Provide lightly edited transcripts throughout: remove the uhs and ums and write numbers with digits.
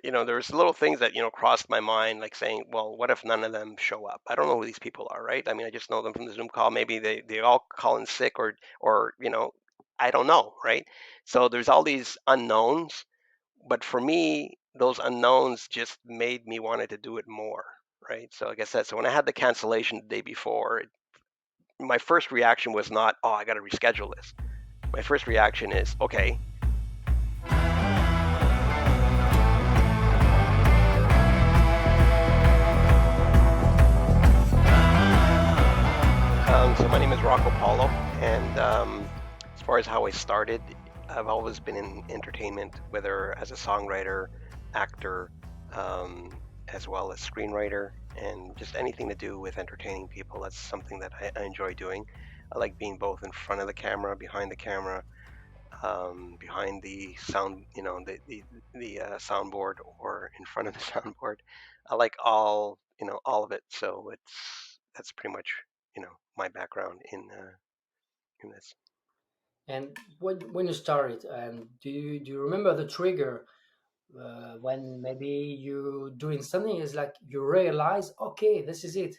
there's little things that, crossed my mind, like saying, well, what if none of them show up? I don't know who these people are, right? I mean, I just know them from the Zoom call. Maybe they all call in sick or, I don't know, right? So there's all these unknowns. But for me, those unknowns just made me wanted to do it more, right? So like I said, so when I had the cancellation the day before, my first reaction was not, oh, I got to reschedule this. My first reaction is, okay. So my name is Rocko Paolo, and as far as how I started, I've always been in entertainment, whether as a songwriter, actor, um, as well as screenwriter, and just anything to do with entertaining people. That's something that I enjoy doing. I like being both in front of the camera, behind the sound, the soundboard, or in front of the soundboard. I like all of it. So that's pretty much my background in this. And when you started, and do you remember the trigger when maybe you doing something is like you realize, okay, this is it.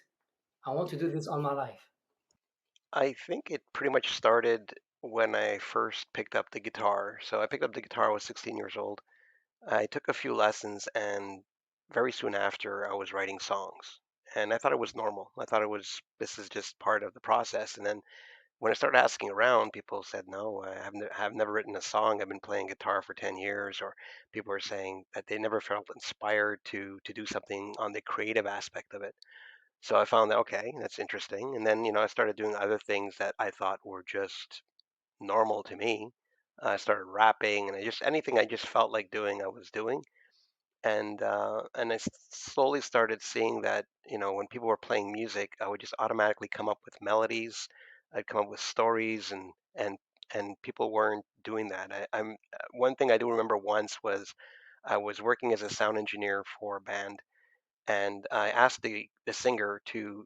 I want to do this all my life. I think it pretty much started when I first picked up the guitar. So I picked up the guitar. I was 16 years old. I took a few lessons, and very soon after, I was writing songs. And I thought it was normal. I thought this is just part of the process. And then when I started asking around, people said, no, have never written a song. I've been playing guitar for 10 years. Or people are saying that they never felt inspired to do something on the creative aspect of it. So I found that, okay, that's interesting. And then, I started doing other things that I thought were just normal to me. I started rapping, and anything I just felt like doing, I was doing. And I slowly started seeing that, when people were playing music, I would just automatically come up with melodies. I'd come up with stories, and people weren't doing that. One thing I do remember once was I was working as a sound engineer for a band, and I asked the singer to,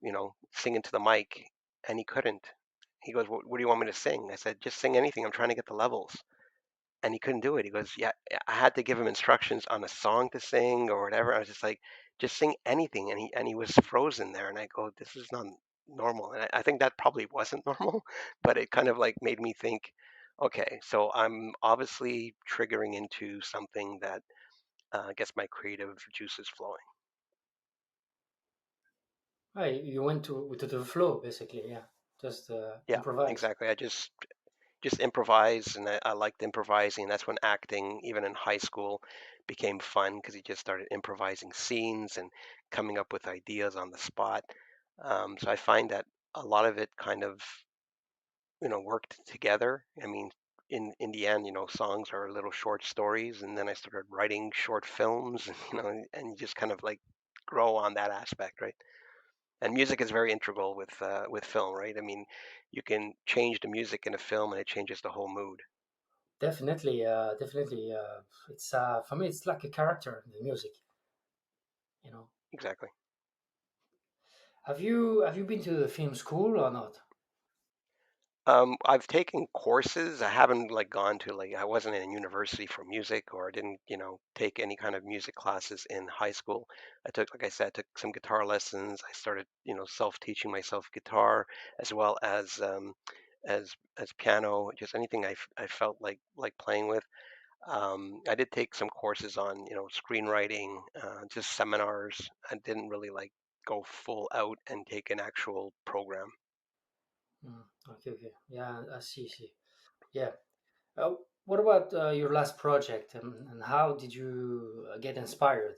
sing into the mic, and he couldn't. He goes, what do you want me to sing? I said, just sing anything. I'm trying to get the levels. And he couldn't do it. He goes, yeah, I had to give him instructions on a song to sing or whatever. I was just like, just sing anything. And he was frozen there. And I go, this is not normal. And I think that probably wasn't normal, but it kind of like made me think, okay, so I'm obviously triggering into something that gets my creative juices flowing. Right, you went to the flow basically, yeah. Just Yeah, improvise. exactly. I just improvise, and I liked improvising. That's when acting, even in high school, became fun because you just started improvising scenes and coming up with ideas on the spot. So I find that a lot of it kind of worked together. I mean, in the end, songs are little short stories, and then I started writing short films, and and you just kind of like grow on that aspect, right? And music is very integral with film, right? I mean, you can change the music in a film, and it changes the whole mood. Definitely. It's for me, it's like a character in the music. You know, Exactly. have you been to the film school or not? I've taken courses. I haven't like gone to like I wasn't in university for music, or I didn't, take any kind of music classes in high school. I took, like I said, I took some guitar lessons. I started, self-teaching myself guitar as well as piano, just anything I felt like playing with. I did take some courses on, screenwriting, just seminars. I didn't really like go full out and take an actual program. Okay, okay. Yeah, I see. Yeah. What about your last project, and how did you get inspired?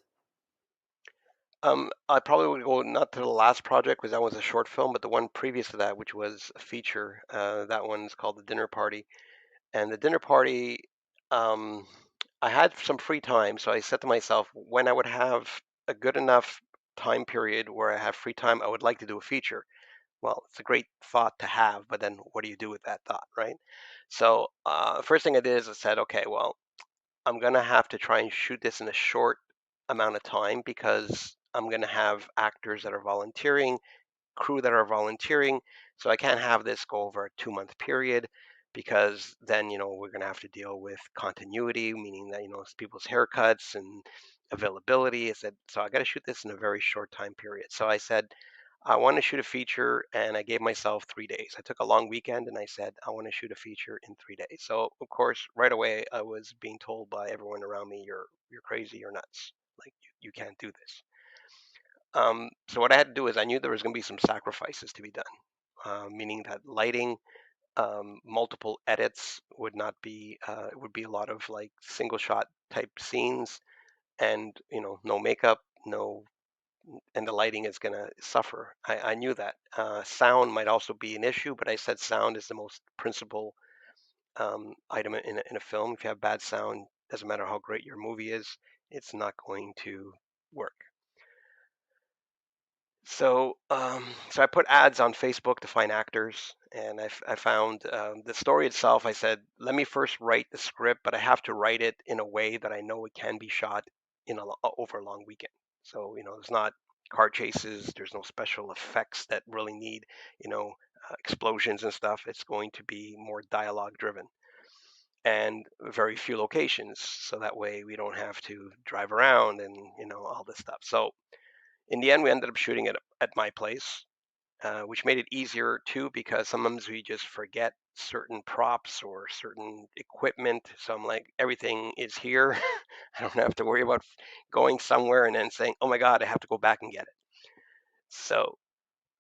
I probably would go not to the last project because that was a short film, but the one previous to that, which was a feature. That one's called The Dinner Party. And the dinner party, um, I had some free time, so I said to myself, when I would have a good enough time period where I have free time, I would like to do a feature. Well, it's a great thought to have, but then what do you do with that thought, right? So, first thing I did is I said, okay, well, I'm gonna have to try and shoot this in a short amount of time because I'm gonna have actors that are volunteering, crew that are volunteering. So I can't have this go over a 2 month period because then, we're going to have to deal with continuity, meaning that, it's people's haircuts availability. I said, so I got to shoot this in a very short time period. So I said, I want to shoot a feature, and I gave myself 3 days. I took a long weekend, and I said, I want to shoot a feature in 3 days. So of course, right away, I was being told by everyone around me, you're crazy, you're nuts, like you can't do this. So what I had to do is I knew there was going to be some sacrifices to be done, meaning that lighting, multiple edits would not be. It would be a lot of like single shot type scenes, and no makeup, no, and the lighting is going to suffer. I knew that. Sound might also be an issue, but I said sound is the most principal item in a film. If you have bad sound, doesn't matter how great your movie is, it's not going to work. So I put ads on Facebook to find actors, and I found the story itself. I said, let me first write the script, but I have to write it in a way that I know it can be shot over a long weekend. So there's not car chases, there's no special effects that really need you know explosions and stuff. It's going to be more dialogue driven and very few locations, so that way we don't have to drive around and all this stuff. So in the end, we ended up shooting it at my place, which made it easier too because sometimes we just forget certain props or certain equipment. So I'm like, everything is here. I don't have to worry about going somewhere and then saying, oh my God, I have to go back and get it. So,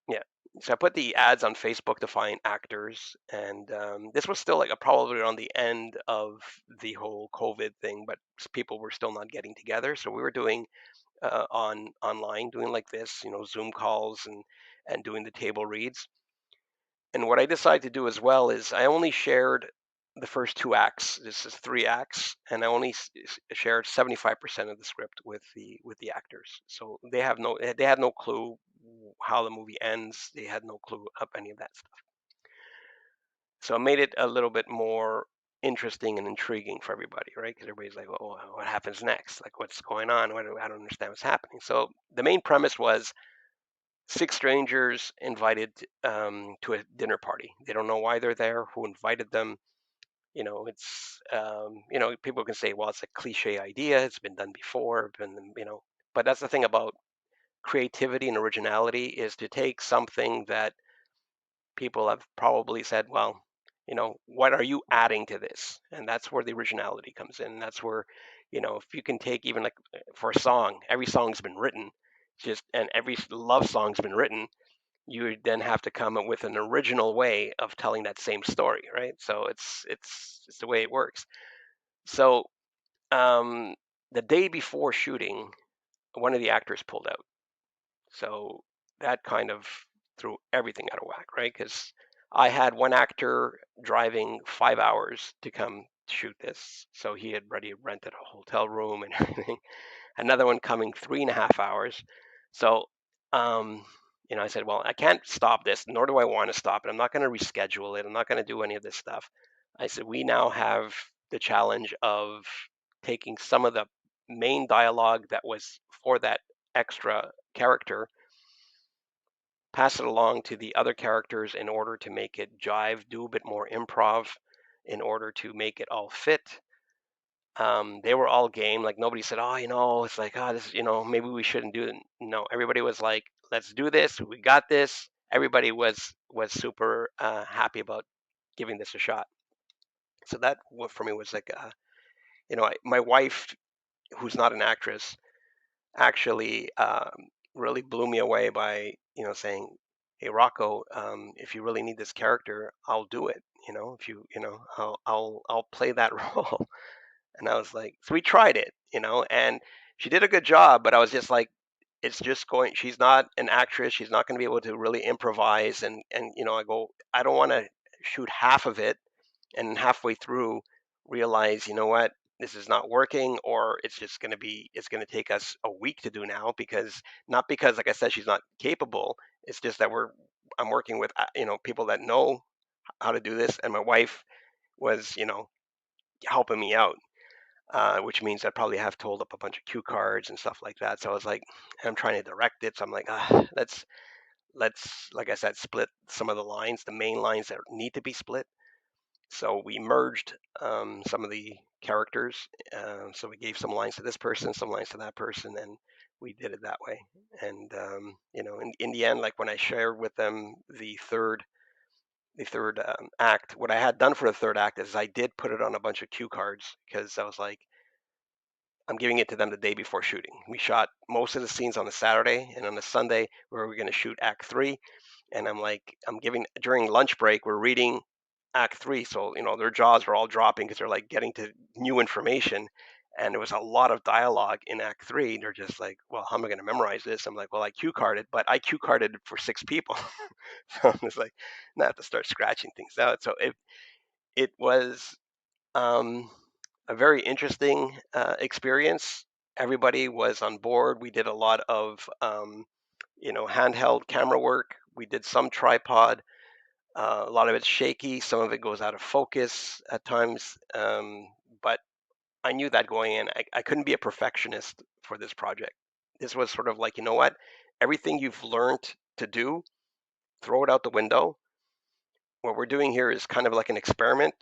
yeah. So I put the ads on Facebook to find actors, and this was still like probably around the end of the whole COVID thing, but people were still not getting together. So we were doing online, doing like this, Zoom calls and doing the table reads. And what I decided to do as well is I only shared the first two acts. This is three acts, and I only shared 75% of the script with the actors. So they had no clue how the movie ends. They had no clue of any of that stuff. So it made it a little bit more interesting and intriguing for everybody, right? Because everybody's like, "Oh, what happens next? Like, what's going on? I don't understand what's happening." So the main premise was six strangers invited to a dinner party. They don't know why they're there, who invited them. It's people can say, well, it's a cliche idea, it's been done before, but that's the thing about creativity and originality is to take something that people have probably said, well, what are you adding to this? And that's where the originality comes in. That's where, if you can take even like for a song, every song's been written, and every love song's been written, you then have to come up with an original way of telling that same story, right? So it's the way it works. So um, the day before shooting, one of the actors pulled out. So that kind of threw everything out of whack, right? Because I had one actor driving 5 hours to come shoot this, so he had already rented a hotel room and everything. Another one coming 3.5 hours. So, I said, well, I can't stop this, nor do I want to stop it. I'm not going to reschedule it. I'm not going to do any of this stuff. I said, we now have the challenge of taking some of the main dialogue that was for that extra character, pass it along to the other characters in order to make it jive, do a bit more improv in order to make it all fit. They were all game. Like nobody said, "Oh, it's like, this, maybe we shouldn't do it." No, everybody was like, "Let's do this. We got this." Everybody was super happy about giving this a shot. So that for me was like, my wife, who's not an actress, actually really blew me away by saying, "Hey, Rocco, if you really need this character, I'll do it. If I'll play that role." And I was like, so we tried it, and she did a good job, but I was just like, it's just going, she's not an actress. She's not going to be able to really improvise. And, I don't want to shoot half of it and halfway through realize, what, this is not working, or it's going to take us a week to do now because not because, like I said, she's not capable. It's just that I'm working with, people that know how to do this. And my wife was, helping me out, which means I probably have to hold up a bunch of cue cards and stuff like that. So I was like, I'm trying to direct it. So I'm like, let's, like I said, split some of the lines, the main lines that need to be split. So we merged some of the characters. So we gave some lines to this person, some lines to that person, and we did it that way. And in the end, like when I shared with them the third act, what I had done for the third act is I did put it on a bunch of cue cards because I was like, I'm giving it to them the day before shooting. We shot most of the scenes on a Saturday, and on a Sunday we were going to shoot Act Three. And I'm like, I'm giving during lunch break, we're reading Act Three, so their jaws were all dropping because they're like getting to new information, and there was a lot of dialogue in Act Three. They're just like, well, how am I going to memorize this? I'm like, well, I cue carded, but I cue carded for six people, so I'm just like, now I have to start scratching things out. So it was um, a very interesting experience. Everybody was on board. We did a lot of handheld camera work. We did some tripod. A lot of it's shaky. Some of it goes out of focus at times. But I knew that going in. I couldn't be a perfectionist for this project. This was sort of like, you know what? Everything you've learned to do, throw it out the window. What we're doing here is kind of like an experiment.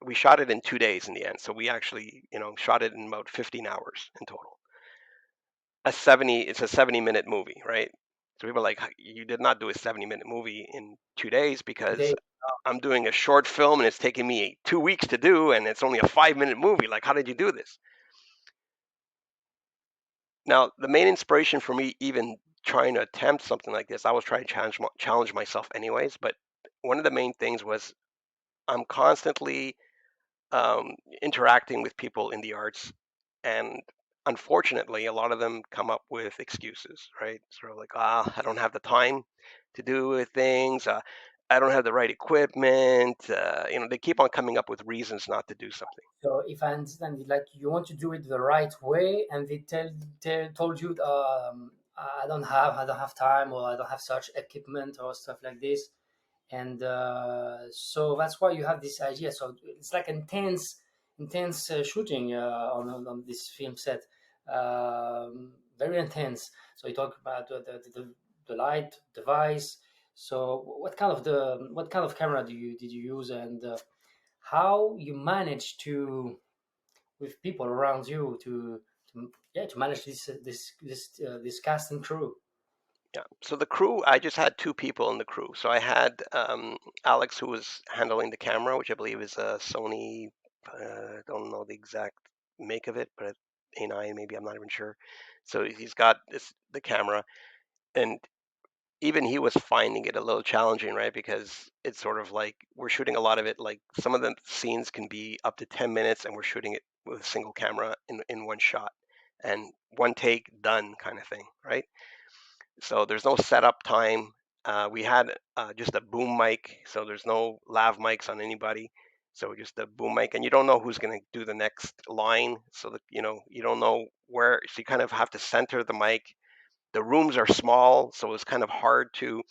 We shot it in 2 days in the end. So we actually, shot it in about 15 hours in total. It's a 70-minute movie, right? So people are like, you did not do a 70-minute movie in 2 days because Today, I'm doing a short film and it's taking me 2 weeks to do, and it's only a 5-minute movie. Like, how did you do this? Now, the main inspiration for me even trying to attempt something like this, I was trying to challenge myself anyways. But one of the main things was I'm constantly interacting with people in the arts, and unfortunately, a lot of them come up with excuses, right? Sort of like, I don't have the time to do things. I don't have the right equipment. They keep on coming up with reasons not to do something. so if I understand it, like you want to do it the right way, and they told you, I don't have time, or I don't have such equipment or stuff like this, and so that's why you have this idea. So it's like intense shooting on this film set, very intense. So you talk about the light device. So what kind of camera did you use, and how you manage to, with people around you, to manage this cast and crew? Yeah. So the crew, I just had two people in the crew. So I had Alex, who was handling the camera, which I believe is a Sony. I don't know the exact make of it, but A9 maybe. I'm not even sure. So he's got the camera, and even he was finding it a little challenging, right? Because it's sort of like we're shooting a lot of it. Like some of the scenes can be up to 10 minutes, and we're shooting it with a single camera in one shot and one take done kind of thing, right? So there's no setup time. We had just a boom mic, so there's no lav mics on anybody. So just a boom mic, and you don't know who's going to do the next line. So that you don't know where. So you kind of have to center the mic. The rooms are small, so it's kind of hard to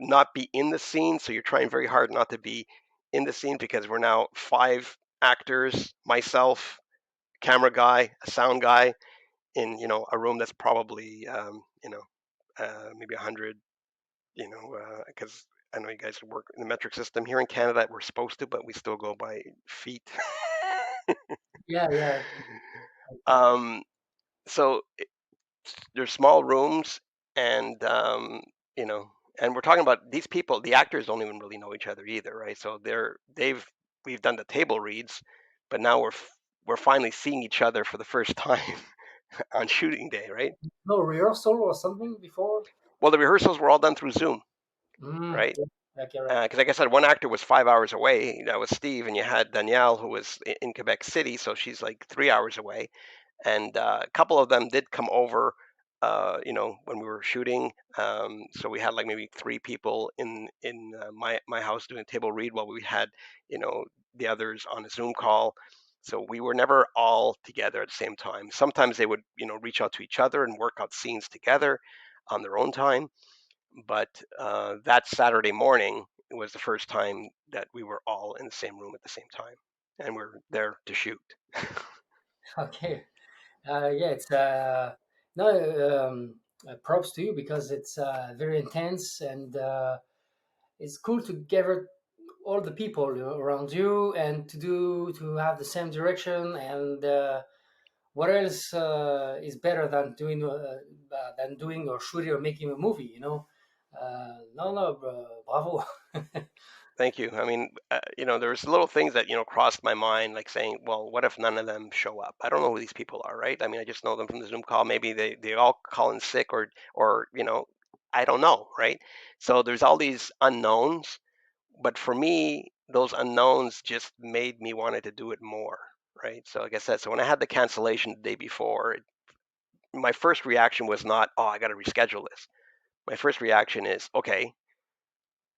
not be in the scene. So you're trying very hard not to be in the scene because we're now five actors, myself, camera guy, a sound guy, in a room that's probably maybe 100, because I know you guys work in the metric system here in Canada. We're supposed to, but we still go by feet. Yeah, yeah. um, so there's small rooms, and you know, and we're talking about these people. The actors don't even really know each other either, right? So we've done the table reads, but now we're finally seeing each other for the first time on shooting day, right? No rehearsal or something before? Well, the rehearsals were all done through Zoom, right? Yeah, okay, right. Because like I said, one actor was 5 hours away. That was Steve, and you had Danielle, who was in Quebec City, so she's like 3 hours away. And a couple of them did come over, when we were shooting. So we had like maybe three people in my house doing a table read while we had, you know, the others on a Zoom call. So we were never all together at the same time. Sometimes they would, reach out to each other and work out scenes together on their own time. But that Saturday morning was the first time that we were all in the same room at the same time, and we're there to shoot. Okay. Yeah, it's no props to you, because it's very intense, and it's cool to gather. all the people around you, and to have the same direction. And what else is better than doing or shooting or making a movie? No, no, bravo. Thank you. I mean, there's little things that, crossed my mind, like saying, well, what if none of them show up? I don't know who these people are, right? I mean, I just know them from the Zoom call. Maybe they all call in sick or, I don't know, right? So there's all these unknowns. But for me, those unknowns just made me wanted to do it more, right? So like I said, so when I had the cancellation the day before, my first reaction was not, oh, I got to reschedule this. My first reaction is, okay,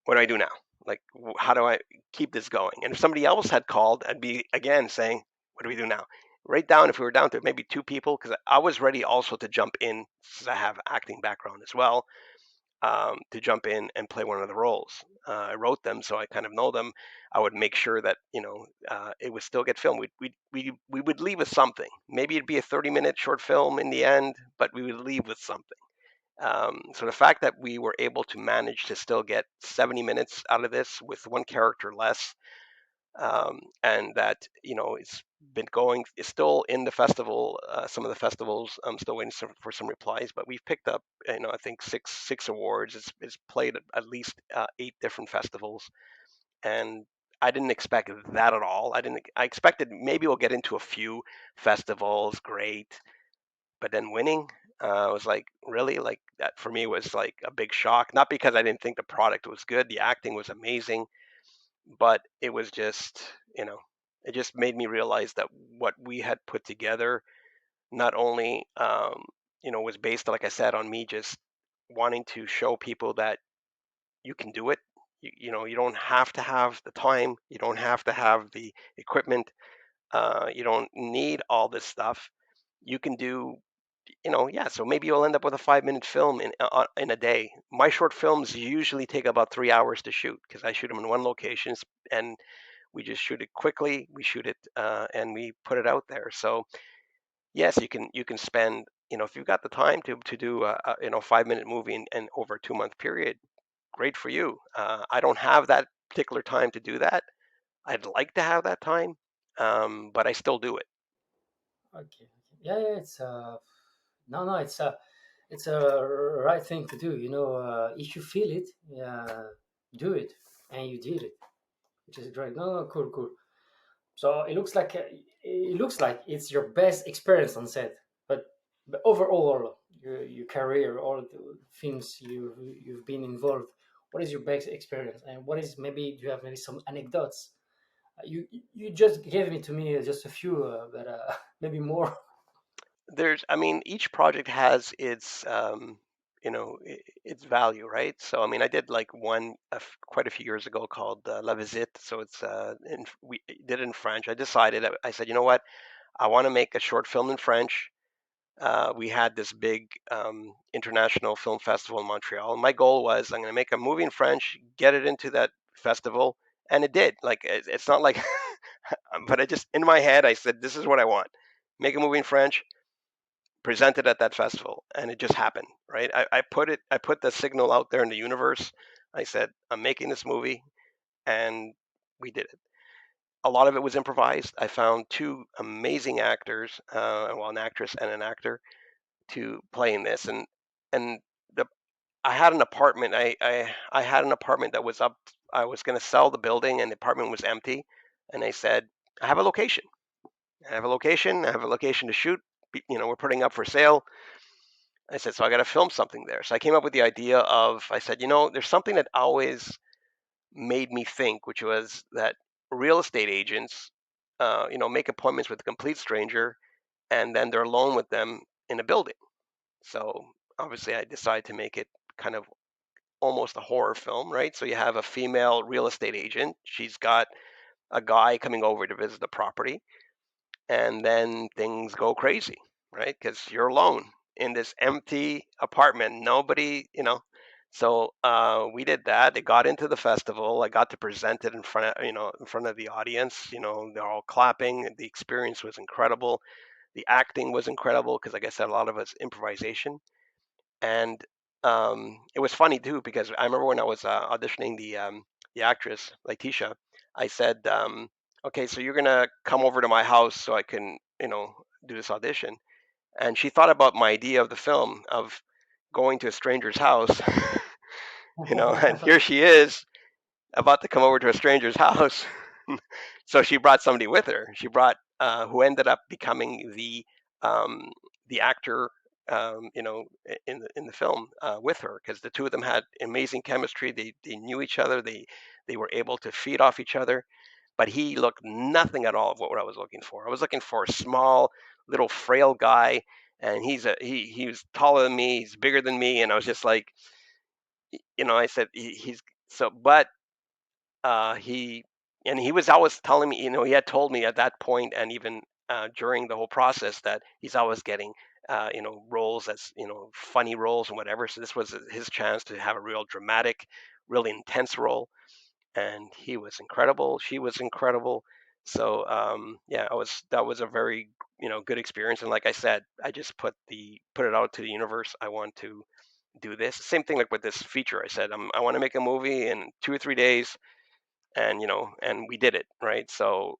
what do I do now? Like, how do I keep this going? And if somebody else had called, I'd be again saying, what do we do now? Right down, if we were down to maybe two people, because I was ready also to jump in, since I have acting background as well, to jump in and play one of the roles. I wrote them, so I kind of know them. I would make sure that it would still get filmed. We would leave with something. Maybe it'd be a 30-minute short film in the end, but we would leave with something. So the fact that we were able to manage to still get 70 minutes out of this with one character less, and that it's been going, it's still in the festival. Some of the festivals, I'm still waiting for some replies, but we've picked up, I think six awards. It's played at least 8 different festivals, and I didn't expect that at all. I expected maybe we'll get into a few festivals, great, but then winning, was like, really? Like, that for me was like a big shock. Not because I didn't think the product was good, the acting was amazing, but it was just, you know, it just made me realize that what we had put together not only, was based, like I said, on me just wanting to show people that you can do it. You don't have to have the time, you don't have to have the equipment, you don't need all this stuff. You can do, yeah, so maybe you'll end up with a 5-minute film in a day. My short films usually take about 3 hours to shoot because I shoot them in one location, and we just shoot it quickly. We shoot it, and we put it out there. So yes, you can spend, if you've got the time to do a 5-minute movie in over a 2-month period, great for you. I don't have that particular time to do that. I'd like to have that time, but I still do it. Okay. Yeah, yeah. It's no, no. It's a right thing to do. If you feel it, do it, and you did it, which is great. No, no, cool, cool. So it looks like it's your best experience on set, but overall, your career, all the films you've been involved. What is your best experience, and what is maybe do you have maybe some anecdotes? You just gave me to me just a few, but maybe more. I mean, each project has its, its value, right? So, I mean, I did like one quite a few years ago called La Visite. So we did it in French. I decided, I said, you know what? I want to make a short film in French. We had this big international film festival in Montreal. And my goal was I'm going to make a movie in French, get it into that festival. And it did. Like, it's not like, but I just, in my head, I said, this is what I want. Make a movie in French, presented at that festival, and it just happened, right? I put the signal out there in the universe. I said, I'm making this movie, and we did it. A lot of it was improvised. I found two amazing actors, well, an actress and an actor, to play in this, and the I had an apartment. I had an apartment that was up. I was going to sell the building, and the apartment was empty, and I said, I have a location. I have a location. I have a location to shoot. We're putting up for sale. I said, so I got to film something there. So I came up with the idea of, I said, there's something that always made me think, which was that real estate agents, make appointments with a complete stranger, and then they're alone with them in a building. So obviously, I decided to make it kind of almost a horror film, right? So you have a female real estate agent. She's got a guy coming over to visit the property, and then things go crazy, right? Because you're alone in this empty apartment, nobody, So we did that. It got into the festival. I got to present it in front of the audience. They're all clapping. The experience was incredible. The acting was incredible because, like I said, a lot of it's improvisation. And it was funny too because I remember when I was auditioning the actress, Letitia, I said, okay, so you're gonna come over to my house so I can, do this audition. And she thought about my idea of the film of going to a stranger's house, and here she is about to come over to a stranger's house. So she brought somebody with her. She brought who ended up becoming um, the actor, in the film with her, because the two of them had amazing chemistry. They knew each other. They were able to feed off each other. But he looked nothing at all of what I was looking for. I was looking for a small, little, frail guy, and he was taller than me. He's bigger than me, and I was just like, I said he's so, but he and he was always telling me, he had told me at that point, and even during the whole process, that he's always getting, roles as, funny roles and whatever. So this was his chance to have a real dramatic, really intense role, and he was incredible. She was incredible. So yeah, that was a very, good experience. And like I said, I just put it out to the universe. I want to do this. Same thing like with this feature. I said, I want to make a movie in 2 or 3 days, and we did it, right? So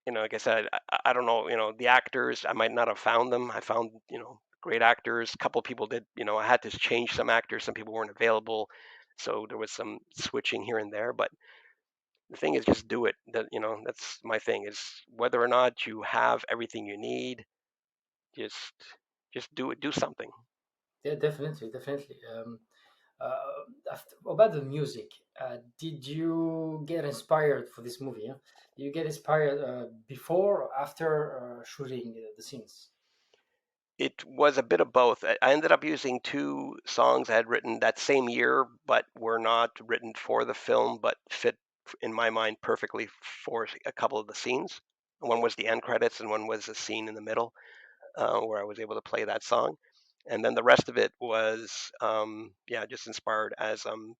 like I said, I don't know, the actors, I might not have found them. I found, great actors. A couple of people did, I had to change some actors. Some people weren't available, so there was some switching here and there. But the thing is, just do it. That's my thing, is whether or not you have everything you need, just do it. Do something. Yeah, definitely, definitely. About the music, did you get inspired for this movie? Yeah? Did you get inspired before or after shooting the scenes? It was a bit of both. I ended up using two songs I had written that same year, but were not written for the film, but fit in my mind perfectly for a couple of the scenes. One was the end credits, and one was a scene in the middle, where I was able to play that song. And then the rest of it was, yeah, just inspired as I'm,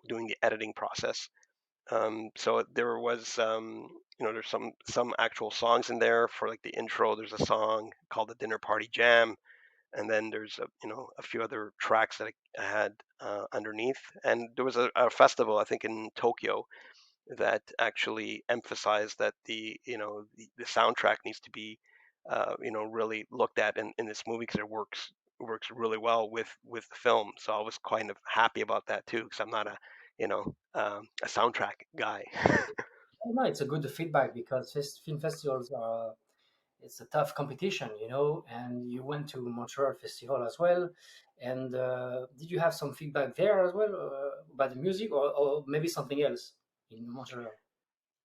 doing the editing process. So there was, there's some actual songs in there. For like the intro, there's a song called the Dinner Party Jam, and then there's a few other tracks that I had underneath. And there was a festival, I think, in Tokyo, that actually emphasized that the soundtrack needs to be really looked at in this movie, because it works really well with the film. So I was kind of happy about that too, because I'm not a soundtrack guy. No, it's a good feedback because film festivals are it's a tough competition, and you went to Montreal Festival as well. And did you have some feedback there as well about the music, or maybe something else in Montreal?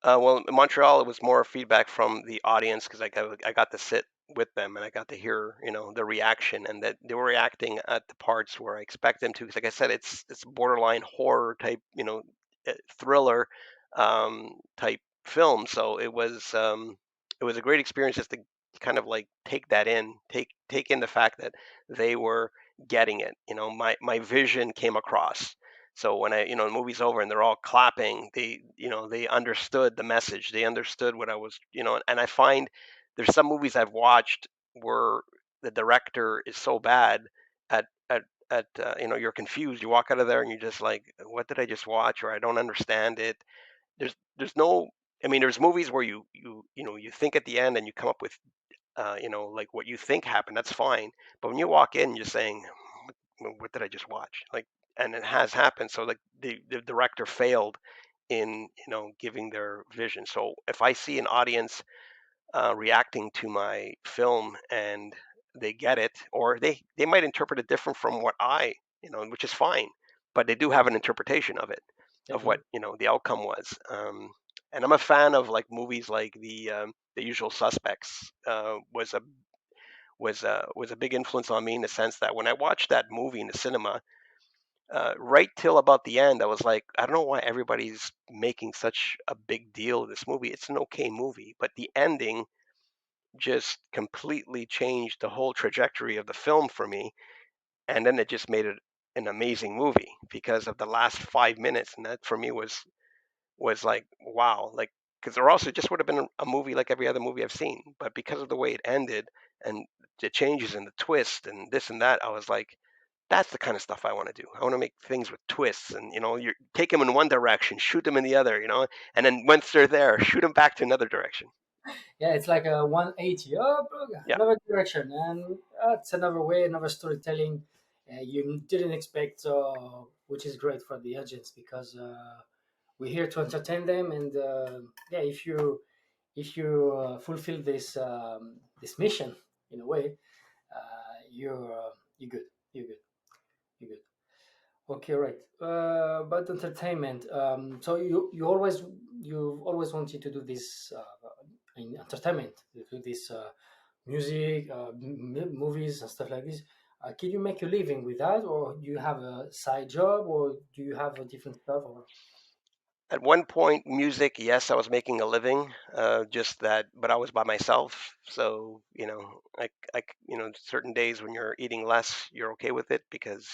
Well, in Montreal, it was more feedback from the audience, because I got to sit with them, and I got to hear, the reaction, and that they were reacting at the parts where I expect them to. Because, like I said, it's borderline horror type, thriller type film. So it was a great experience just to kind of like take that in, take in the fact that they were getting it. My vision came across. So when the movie's over and they're all clapping, they understood the message. They understood what I was, and I find there's some movies I've watched where the director is so bad at you're confused. You walk out of there and you're just like, what did I just watch? Or I don't understand it. There's no, I mean, there's movies where you think at the end and you come up with like what you think happened. That's fine. But when you walk in, you're saying, what did I just watch? Like, and it has happened. So like the director failed in giving their vision. So if I see an audience reacting to my film and they get it, or they might interpret it different from what which is fine, but they do have an interpretation of it, of what Definitely. the outcome was. And I'm a fan of like movies like the Usual Suspects. Was a big influence on me, in the sense that when I watched that movie in the cinema, right till about the end, I was like, I don't know why everybody's making such a big deal of this movie. It's an okay movie, but the ending just completely changed the whole trajectory of the film for me. And then it just made it an amazing movie because of the last 5 minutes. And that for me was like, wow, like, because there also just would have been a movie like every other movie I've seen. But because of the way it ended and the changes and the twist and this and that, I was like, That's the kind of stuff I want to do. I want to make things with twists, and you take them in one direction, shoot them in the other, and then once they're there, shoot them back to another direction. Yeah, it's like a 180. Oh, Yeah. another direction, and it's another way, another storytelling you didn't expect, which is great for the audience because we're here to entertain them. And yeah, if you fulfill this mission in a way, you're good. You're good. You're good. Okay, right. But entertainment. So you've always wanted to do this in entertainment, to do this music, movies and stuff like this. Can you make a living with that, or do you have a side job, or do you have a different stuff? Or At one point, music, yes, I was making a living, just that, but I was by myself. So, certain days when you're eating less, you're okay with it because,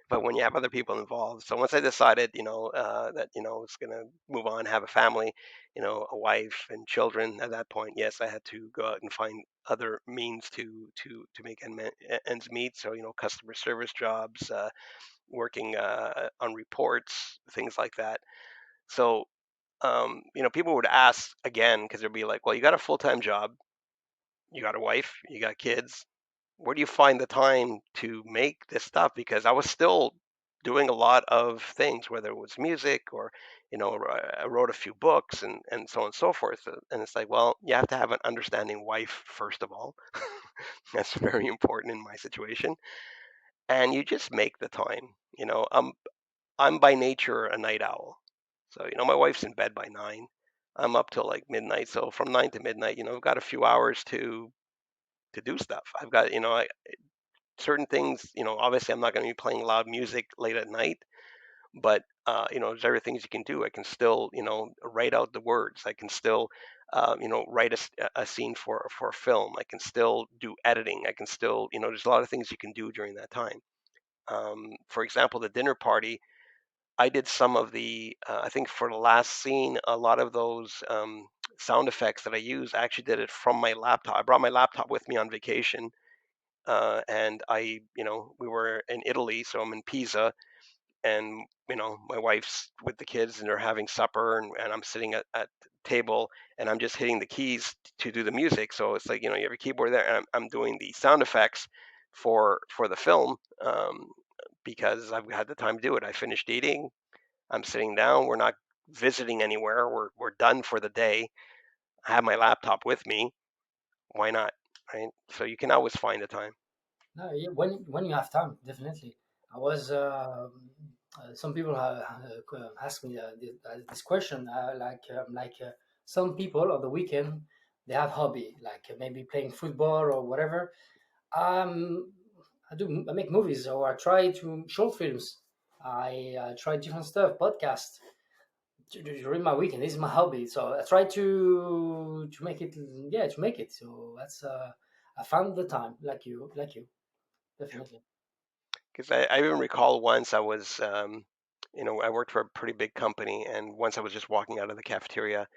but when you have other people involved. So once I decided, that, it's going to move on, have a family, a wife and children, at that point, yes, I had to go out and find other means to make ends meet. So, customer service jobs, working on reports, things like that. So, people would ask again because they'd be like, "Well, you got a full-time job, you got a wife, you got kids. Where do you find the time to make this stuff?" Because I was still doing a lot of things, whether it was music or, I wrote a few books and so on and so forth. And it's like, well, you have to have an understanding wife first of all. That's very important in my situation. And you just make the time. I'm by nature a night owl. So, my wife's in bed by 9. I'm up till like midnight. So from 9 to midnight, I've got a few hours to do stuff. I've got, certain things, obviously I'm not going to be playing loud music late at night, but there's other things you can do. I can still, write out the words. I can still write a scene for a film. I can still do editing. I can still, there's a lot of things you can do during that time. For example, the dinner party, I did some of I think for the last scene, a lot of those sound effects that I use, I actually did it from my laptop. I brought my laptop with me on vacation, and we were in Italy, so I'm in Pisa, and my wife's with the kids, and they're having supper, and I'm sitting at the table, and I'm just hitting the keys to do the music. So it's like, you have a keyboard there, and I'm doing the sound effects for the film, because I've had the time to do it. I finished eating. I'm sitting down. We're not visiting anywhere. We're done for the day. I have my laptop with me. Why not? Right. So you can always find the time. no, yeah, when you have time, definitely. I was some people ask me this question, some people on the weekend they have hobby like maybe playing football or whatever. Um, I make movies or I try to short films. I try different stuff, podcast during my weekend. This is my hobby, so I try to make it. Yeah, to make it. So that's I found the time, like you, definitely. Because I even recall once I was, I worked for a pretty big company, and once I was just walking out of the cafeteria,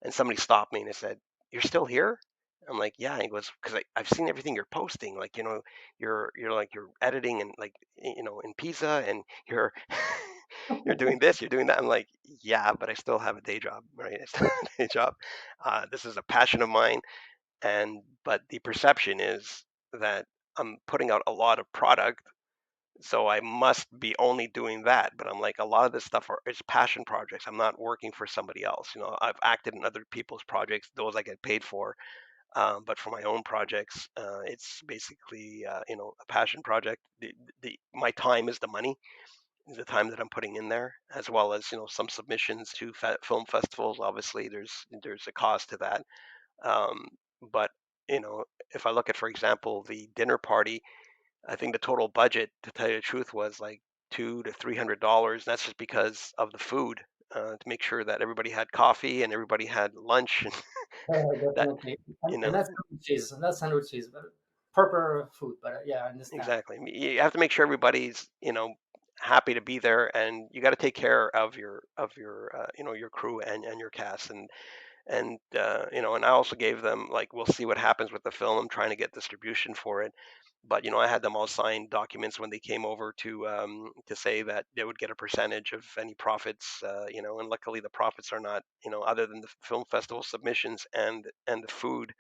and somebody stopped me and they said, "You're still here?" I'm like, "Yeah." He goes, "Because I've seen everything you're posting. Like, you're editing and like, in Pisa, and you're you're doing this, you're doing that." I'm like, "Yeah, but I still have a day job, right? I still have a day job. This is a passion of mine, and but the perception is that I'm putting out a lot of product, so I must be only doing that." But I'm like, a lot of this stuff is passion projects. I'm not working for somebody else. I've acted in other people's projects, those I get paid for. But for my own projects, it's basically, a passion project. My time is the money, is the time that I'm putting in there, as well as, some submissions to film festivals. Obviously, there's a cost to that. Um, but you know, if I look at, for example, the dinner party, I think the total budget, to tell you the truth, was like $200 to $300. That's just because of the food, to make sure that everybody had coffee and everybody had lunch, and that, Definitely, you and know, that's sandwiches, but proper food. But yeah, I understand. exactly. You have to make sure everybody's, happy to be there, and you got to take care of your your crew and your cast, and I also gave them, like, we'll see what happens with the film. I'm trying to get distribution for it, But I had them all sign documents when they came over to say that they would get a percentage of any profits. And luckily the profits are not, other than the film festival submissions and the food,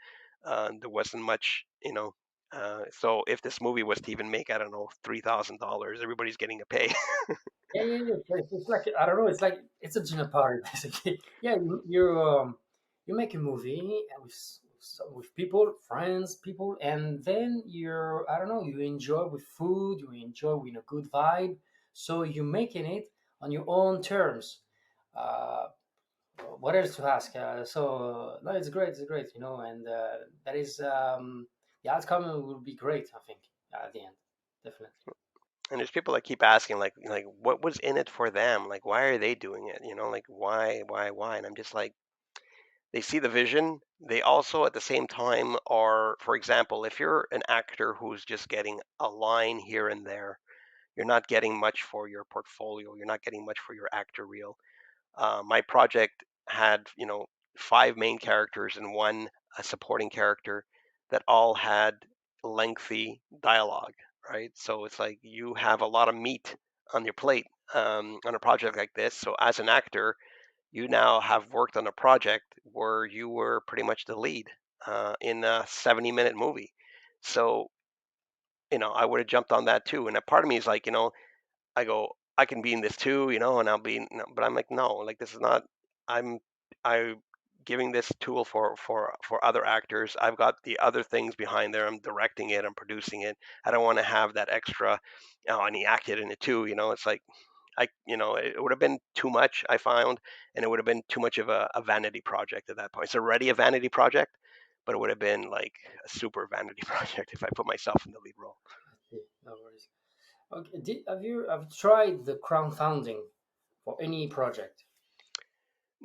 there wasn't much. So if this movie was to even make, I don't know, $3,000, everybody's getting a pay. Yeah, yeah, yeah. It's like I don't know. It's like it's a dinner party basically. Yeah, you make a movie with people, friends, people, and then you're I don't know. You enjoy with food. You enjoy with a good vibe. So you're making it on your own terms. Uh, what else to ask? No, it's great. It's great. And that is the outcome will be great. I think at the end, definitely. And there's people that keep asking, like what was in it for them? Like, why are they doing it? Like, why? And I'm just like, they see the vision. They also, at the same time, are, for example, if you're an actor who's just getting a line here and there, you're not getting much for your portfolio. You're not getting much for your actor reel. My project had, five main characters and one a supporting character that all had lengthy dialogue, right? So it's like you have a lot of meat on your plate on a project like this. So as an actor, you now have worked on a project where you were pretty much the lead in a 70-minute movie. So, I would have jumped on that too. And a part of me is like, I go, I can be in this too, and I'll be, but I'm like, no, like this is not. I'm, I giving this tool for other actors. I've got the other things behind there. I'm directing it. I'm producing it. I don't want to have that extra. Oh, and he acted in it too. It's like it would have been too much. I found, and it would have been too much of a vanity project at that point. It's already a vanity project, but it would have been like a super vanity project if I put myself in the lead role. Yeah, no worries. Okay, have you tried the crowdfunding for any project?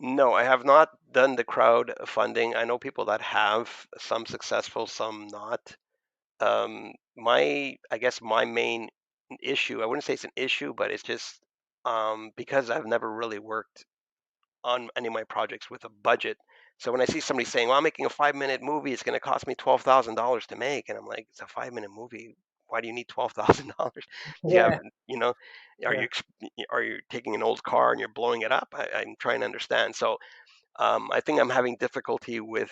No, I have not done the crowd funding. I know people that have, some successful, some not. I guess my main issue, I wouldn't say it's an issue, but it's just because I've never really worked on any of my projects with a budget. So when I see somebody saying, "Well, I'm making a 5-minute movie, it's going to cost me $12,000 to make," and I'm like, "It's a 5-minute movie. Why do you need $12,000? Do you have, Yeah, you know, are yeah, you are you taking an old car and you're blowing it up?" I'm trying to understand. So I think I'm having difficulty with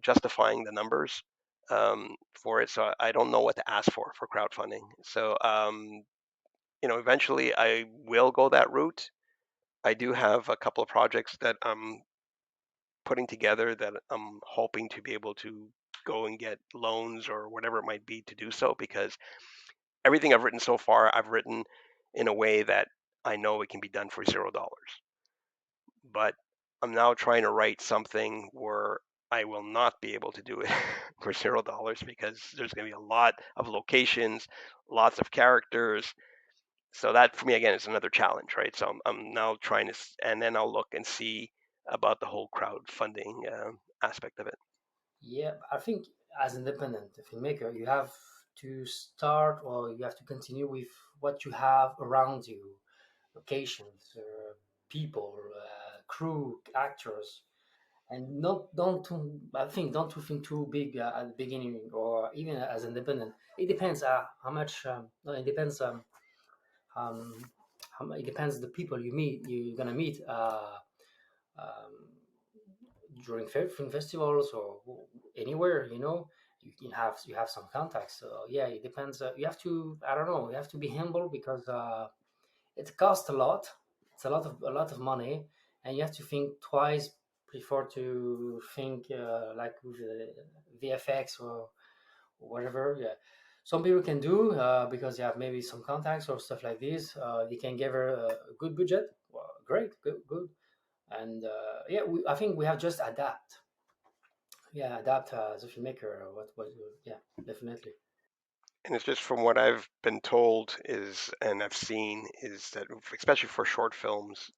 justifying the numbers for it. So I don't know what to ask for crowdfunding. So eventually I will go that route. I do have a couple of projects that I'm putting together that I'm hoping to be able to go and get loans or whatever it might be to do so, because everything I've written so far, I've written in a way that I know it can be done for $0. But I'm now trying to write something where I will not be able to do it for $0 because there's going to be a lot of locations, lots of characters. So that for me again is another challenge, right? So I'm now trying to, and then I'll look and see about the whole crowdfunding aspect of it. yeah. I think as independent filmmaker, you have to start or you have to continue with what you have around you, locations, people, crew, actors, and not don't too, I think don't to think too big at the beginning or even as independent. It depends how much. No, it depends. Um, it depends the people you're gonna meet um, during film festivals or anywhere. You have some contacts. So yeah, it depends. You have to I don't know. You have to be humble because it costs a lot. It's a lot of money, and you have to think twice before to think like with VFX or whatever. Yeah, some people can do because they have maybe some contacts or stuff like this. They can give her a good budget. Well, great, good, good. And yeah, I think we have just adapt. Yeah, adapt as a filmmaker. What? Yeah, definitely. And it's just from what I've been told is, and I've seen, is that especially for short films,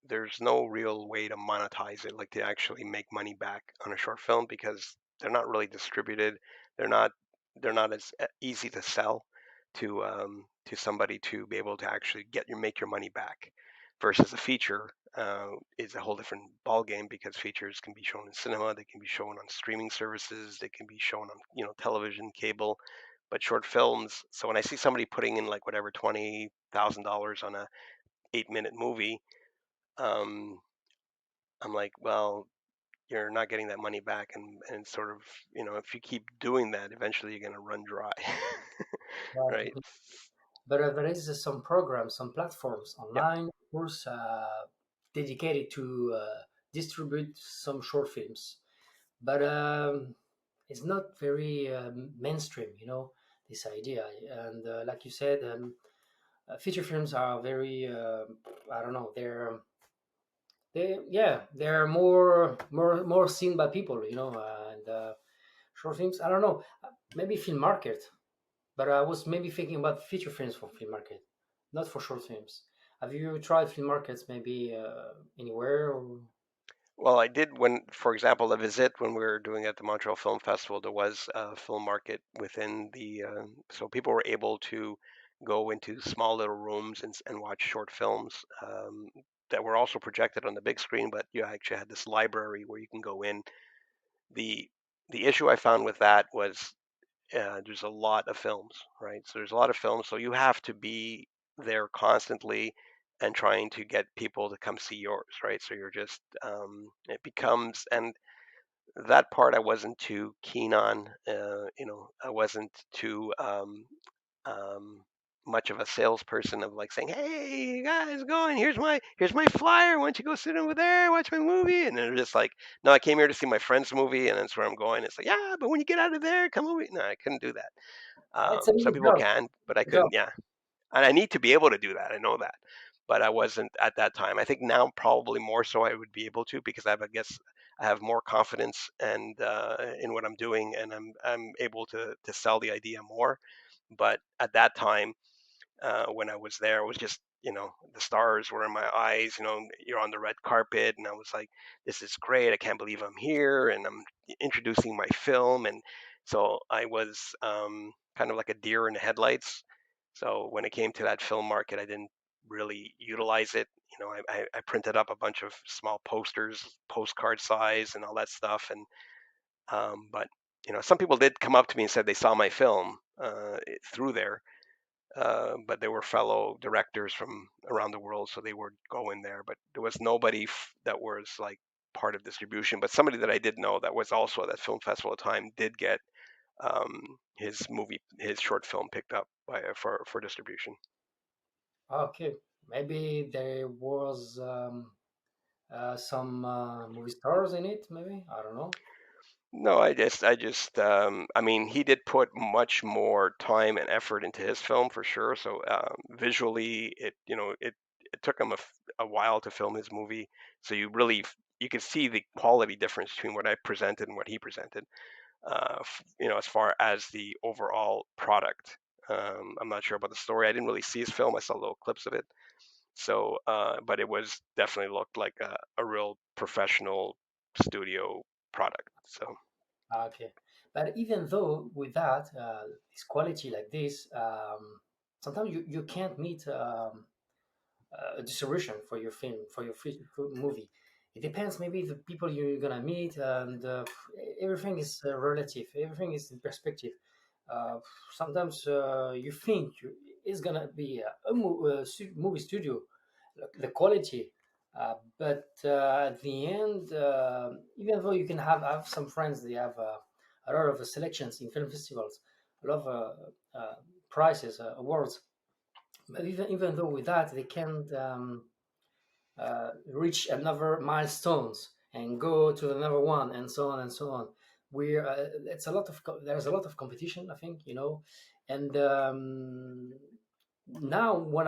there's no real way to monetize it, like to actually make money back on a short film, because they're not really distributed. They're not they're not as easy to sell to somebody to be able to actually make your money back. Versus a feature is a whole different ball game, because features can be shown in cinema, they can be shown on streaming services, they can be shown on television, cable, But short films. So when I see somebody putting in like whatever $20,000 on a 8-minute movie, um, I'm like, well, you're not getting that money back, and sort of, if you keep doing that, eventually you're going to run dry. Right? But there is some programs, some platforms Yeah. online, of course, dedicated to distribute some short films. But it's not very mainstream, this idea. And like you said, feature films are very, I don't know, they're more seen by people, and short films, I don't know, maybe film market. But I was maybe thinking about feature films for film market, not for short films. Have you tried film markets maybe anywhere? Or... Well, I did when, for example, the visit when we were doing at the Montreal Film Festival, there was a film market within so people were able to go into small little rooms and watch short films that were also projected on the big screen, but you actually had this library where you can go in. The the issue I found with that was there's a lot of films, right? So there's a lot of films, so you have to be there constantly and trying to get people to come see yours, right? So you're just it becomes, and that part I wasn't too keen on. I wasn't too um, much of a salesperson of like saying, "Hey, you guys, going? Here's my flyer. Why don't you go sit over there, watch my movie?" And they're just like, "No, I came here to see my friend's movie, and that's where I'm going." It's like, "Yeah, but when you get out of there, come over." No, I couldn't do that. It's a Some new people job. can, but I Job. couldn't. Yeah, and I need to be able to do that. I know that, but I wasn't at that time. I think now probably more so I would be able to because I guess I have more confidence and in what I'm doing, and I'm able to sell the idea more. But at that time, when I was there, it was just, the stars were in my eyes. You're on the red carpet, and I was like, this is great. I can't believe I'm here, and I'm introducing my film. And so I was kind of like a deer in the headlights. So when it came to that film market, I didn't really utilize it. I printed up a bunch of small posters, postcard size, and all that stuff. And but some people did come up to me and said they saw my film through there, but they were fellow directors from around the world, so they would go in there. But there was nobody that was like part of distribution. But somebody that I did know that was also at that film festival at the time did get his short film picked up for distribution. Okay, maybe there was some movie stars in it. Maybe I don't know. No, I mean, he did put much more time and effort into his film for sure. So visually, it took him a while to film his movie. So you could see the quality difference between what I presented and what he presented. As far as the overall product. I'm not sure about the story. I didn't really see his film. I saw little clips of it. So, but it was definitely looked like a real professional studio product. So. Okay, but even though with that, this quality like this, sometimes you can't meet a distribution for your film, for your movie. It depends, maybe the people you're gonna meet, and everything is relative. Everything is in perspective. Uh, Sometimes you think it's gonna be a movie studio, like the quality, but at the end, even though you can have some friends, they have a lot of selections in film festivals, a lot of prizes, awards. But even though with that, they can't reach another milestones and go to another one, and so on and so on. We're it's a lot of there's a lot of competition, I think, and now when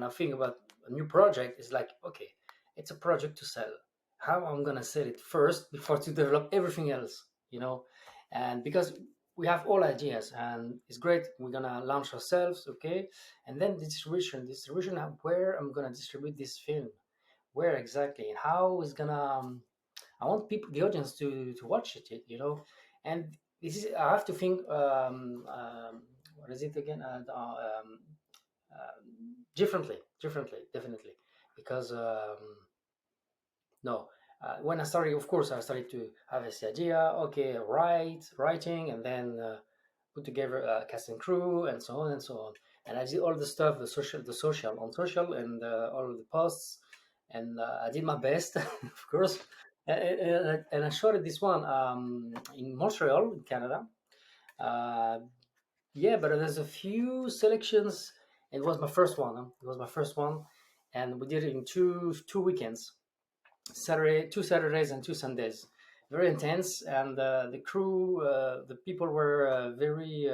I think about a new project, it's like, okay, it's a project to sell. How I'm gonna sell it first before to develop everything else, and because we have all ideas and it's great, we're gonna launch ourselves, okay, and then distribution, where I'm gonna distribute this film, where exactly, and how is gonna I want people, the audience, to watch it, and this is, I have to think, what is it again, differently, definitely, because no, when I started, of course, I started to have this idea, okay, writing, and then put together a cast and crew, and so on and so on. And I did all the stuff, the social on social, and all of the posts, and I did my best, of course. And I shot this one in Montreal, in Canada. Uh, yeah, but there's a few selections. It was my first one. Huh? It was my first one, and we did it in two weekends. Saturday, 2 Saturdays and 2 Sundays. Very intense, and the crew, the people were very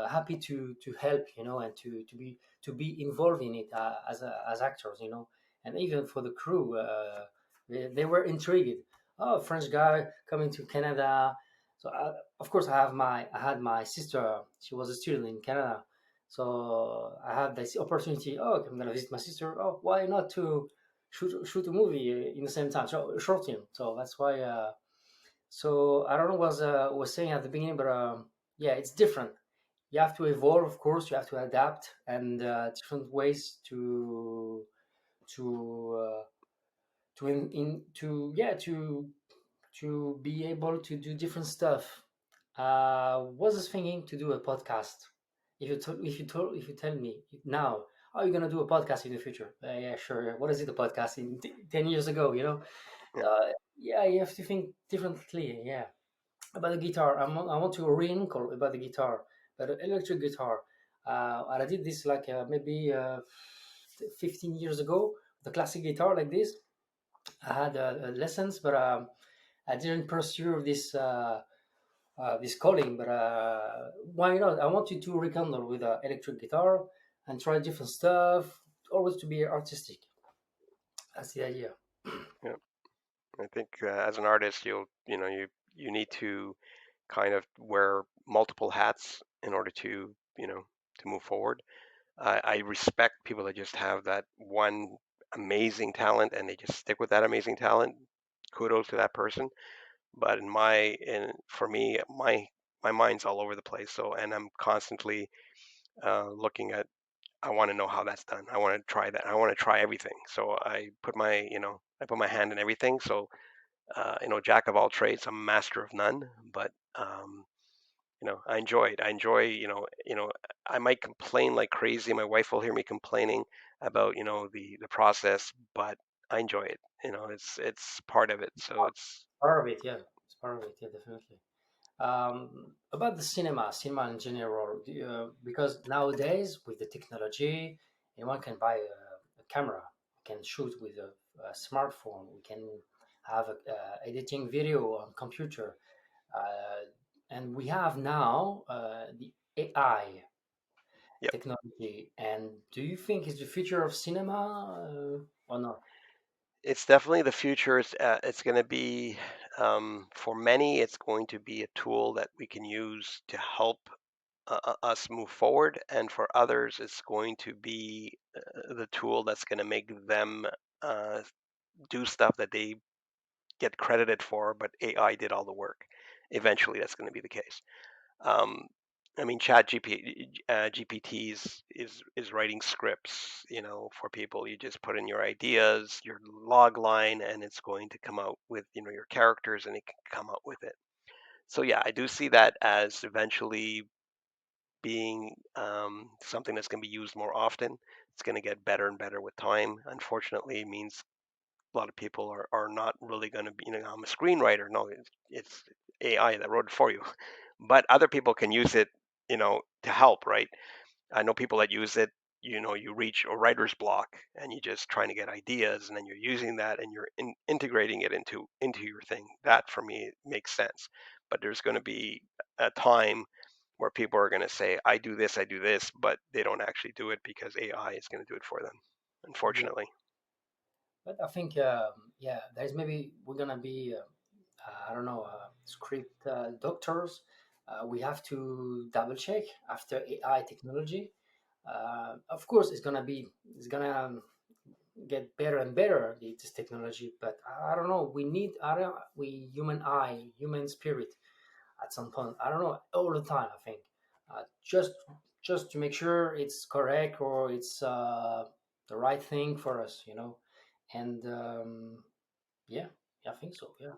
happy to help, and to be involved in it as actors, and even for the crew, they were intrigued. Oh, French guy coming to Canada. So of course, I had my sister. She was a student in Canada, so I had this opportunity. Oh, I'm gonna visit my sister. Oh, why not to shoot a movie in the same time, so a short film. So that's why. So I don't know what was saying at the beginning, but yeah, it's different. You have to evolve, of course. You have to adapt, and different ways to to in to yeah to be able to do different stuff. Was just thinking to do a podcast. If you tell me now, are you gonna do a podcast in the future? Yeah, sure. What is it, a podcast in 10 years ago? Yeah. Yeah, you have to think differently. Yeah, about the guitar. I want to wrinkle about the guitar, but the electric guitar. And I did this like maybe 15 years ago. The classic guitar like this. I had lessons, but I didn't pursue this calling. But why not? I wanted to rekindle with electric guitar and try different stuff. Always to be artistic. That's the idea. Yeah. I think as an artist, you need to kind of wear multiple hats in order to move forward. I respect people that just have that one amazing talent and they just stick with that amazing talent. Kudos to that person. But for me, my mind's all over the place. So, and I'm constantly looking at. I want to know how that's done. I want to try that. I want to try everything. So I put my hand in everything. So, jack of all trades, I'm a master of none. But I enjoy it. I enjoy, I might complain like crazy. My wife will hear me complaining about, the process, but I enjoy it. It's part of it. So it's Part of it, yeah. It's part of it, yeah, definitely. About the cinema in general, because nowadays with the technology, anyone can buy a camera, can shoot with a smartphone, we can have editing video on computer, uh, and we have now the AI yep. technology. And do you think it's the future of cinema or not? It's definitely the future. It's going to be for many. It's going to be a tool that we can use to help us move forward, and for others, it's going to be the tool that's going to make them uh, do stuff that they get credited for, but AI did all the work. Eventually, that's going to be the case. Um, I mean, GPT is writing scripts, for people. You just put in your ideas, your log line, and it's going to come out with, your characters, and it can come up with it. So yeah, I do see that as eventually being something that's going to be used more often. It's going to get better and better with time. Unfortunately, it means a lot of people are not really going to be, I'm a screenwriter. No, it's AI that wrote it for you. But other people can use it, to help, right? I know people that use it, you reach a writer's block and you're just trying to get ideas and then you're using that and you're integrating it into your thing. That for me makes sense. But there's going to be a time where people are going to say, I do this, but they don't actually do it because AI is going to do it for them, Yeah, unfortunately. but I think yeah, there's maybe we're gonna be I don't know, script doctors. We have to double check after AI technology. Of course, it's gonna get better and better, this technology. But I don't know. I don't, we human eye, human spirit at some point. I don't know, all the time. I think just to make sure it's correct or it's the right thing for us. And yeah, I think so. Yeah.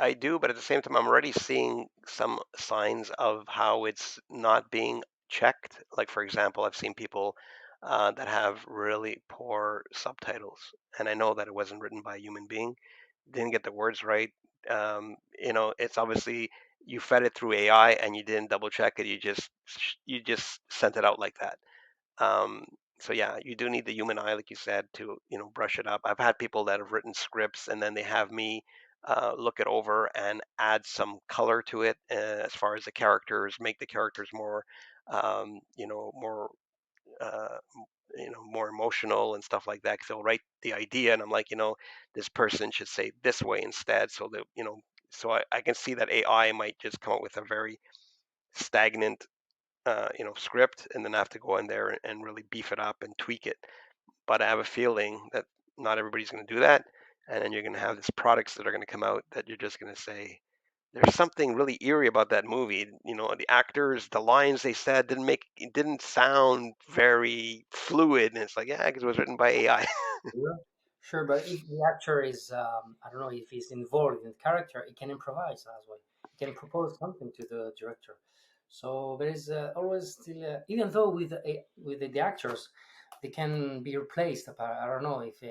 I do, but at the same time, I'm already seeing some signs of how it's not being checked. Like, for example, I've seen people that have really poor subtitles, and I know that it wasn't written by a human being, didn't get the words right. It's obviously you fed it through AI and you didn't double check it. You just sent it out like that. Um, so yeah, you do need the human eye, like you said, to brush it up. I've had people that have written scripts and then they have me look it over and add some color to it as far as the characters, make the characters more, more, uh, more emotional and stuff like that. Because they'll write the idea, and I'm like, this person should say this way instead. So I can see that AI might just come up with a very stagnant script and then have to go in there and really beef it up and tweak it. But I have a feeling that not everybody's going to do that. And then you're going to have these products that are going to come out that you're just going to say, there's something really eerie about that movie. The actors, the lines they said it didn't sound very fluid. And it's like, yeah, because it was written by AI. Yeah. Sure, but if the actor is, I don't know, if he's involved in the character, he can improvise as well. He can propose something to the director. So there is always still, even though with the actors, they can be replaced. I don't know if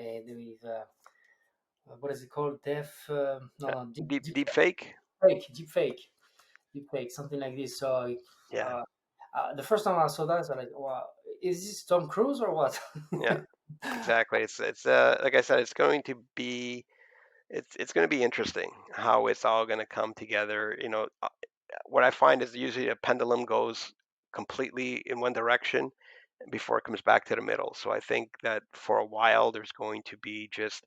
with what is it called? No, Deep fake. deep fake, something like this. So Yeah. uh, the first time I saw that, I was like, wow, is this Tom Cruise or what? Yeah, exactly. It's like I said, it's going to be interesting how it's all going to come together. What I find is usually a pendulum goes completely in one direction before it comes back to the middle. So I think that for a while there's going to be just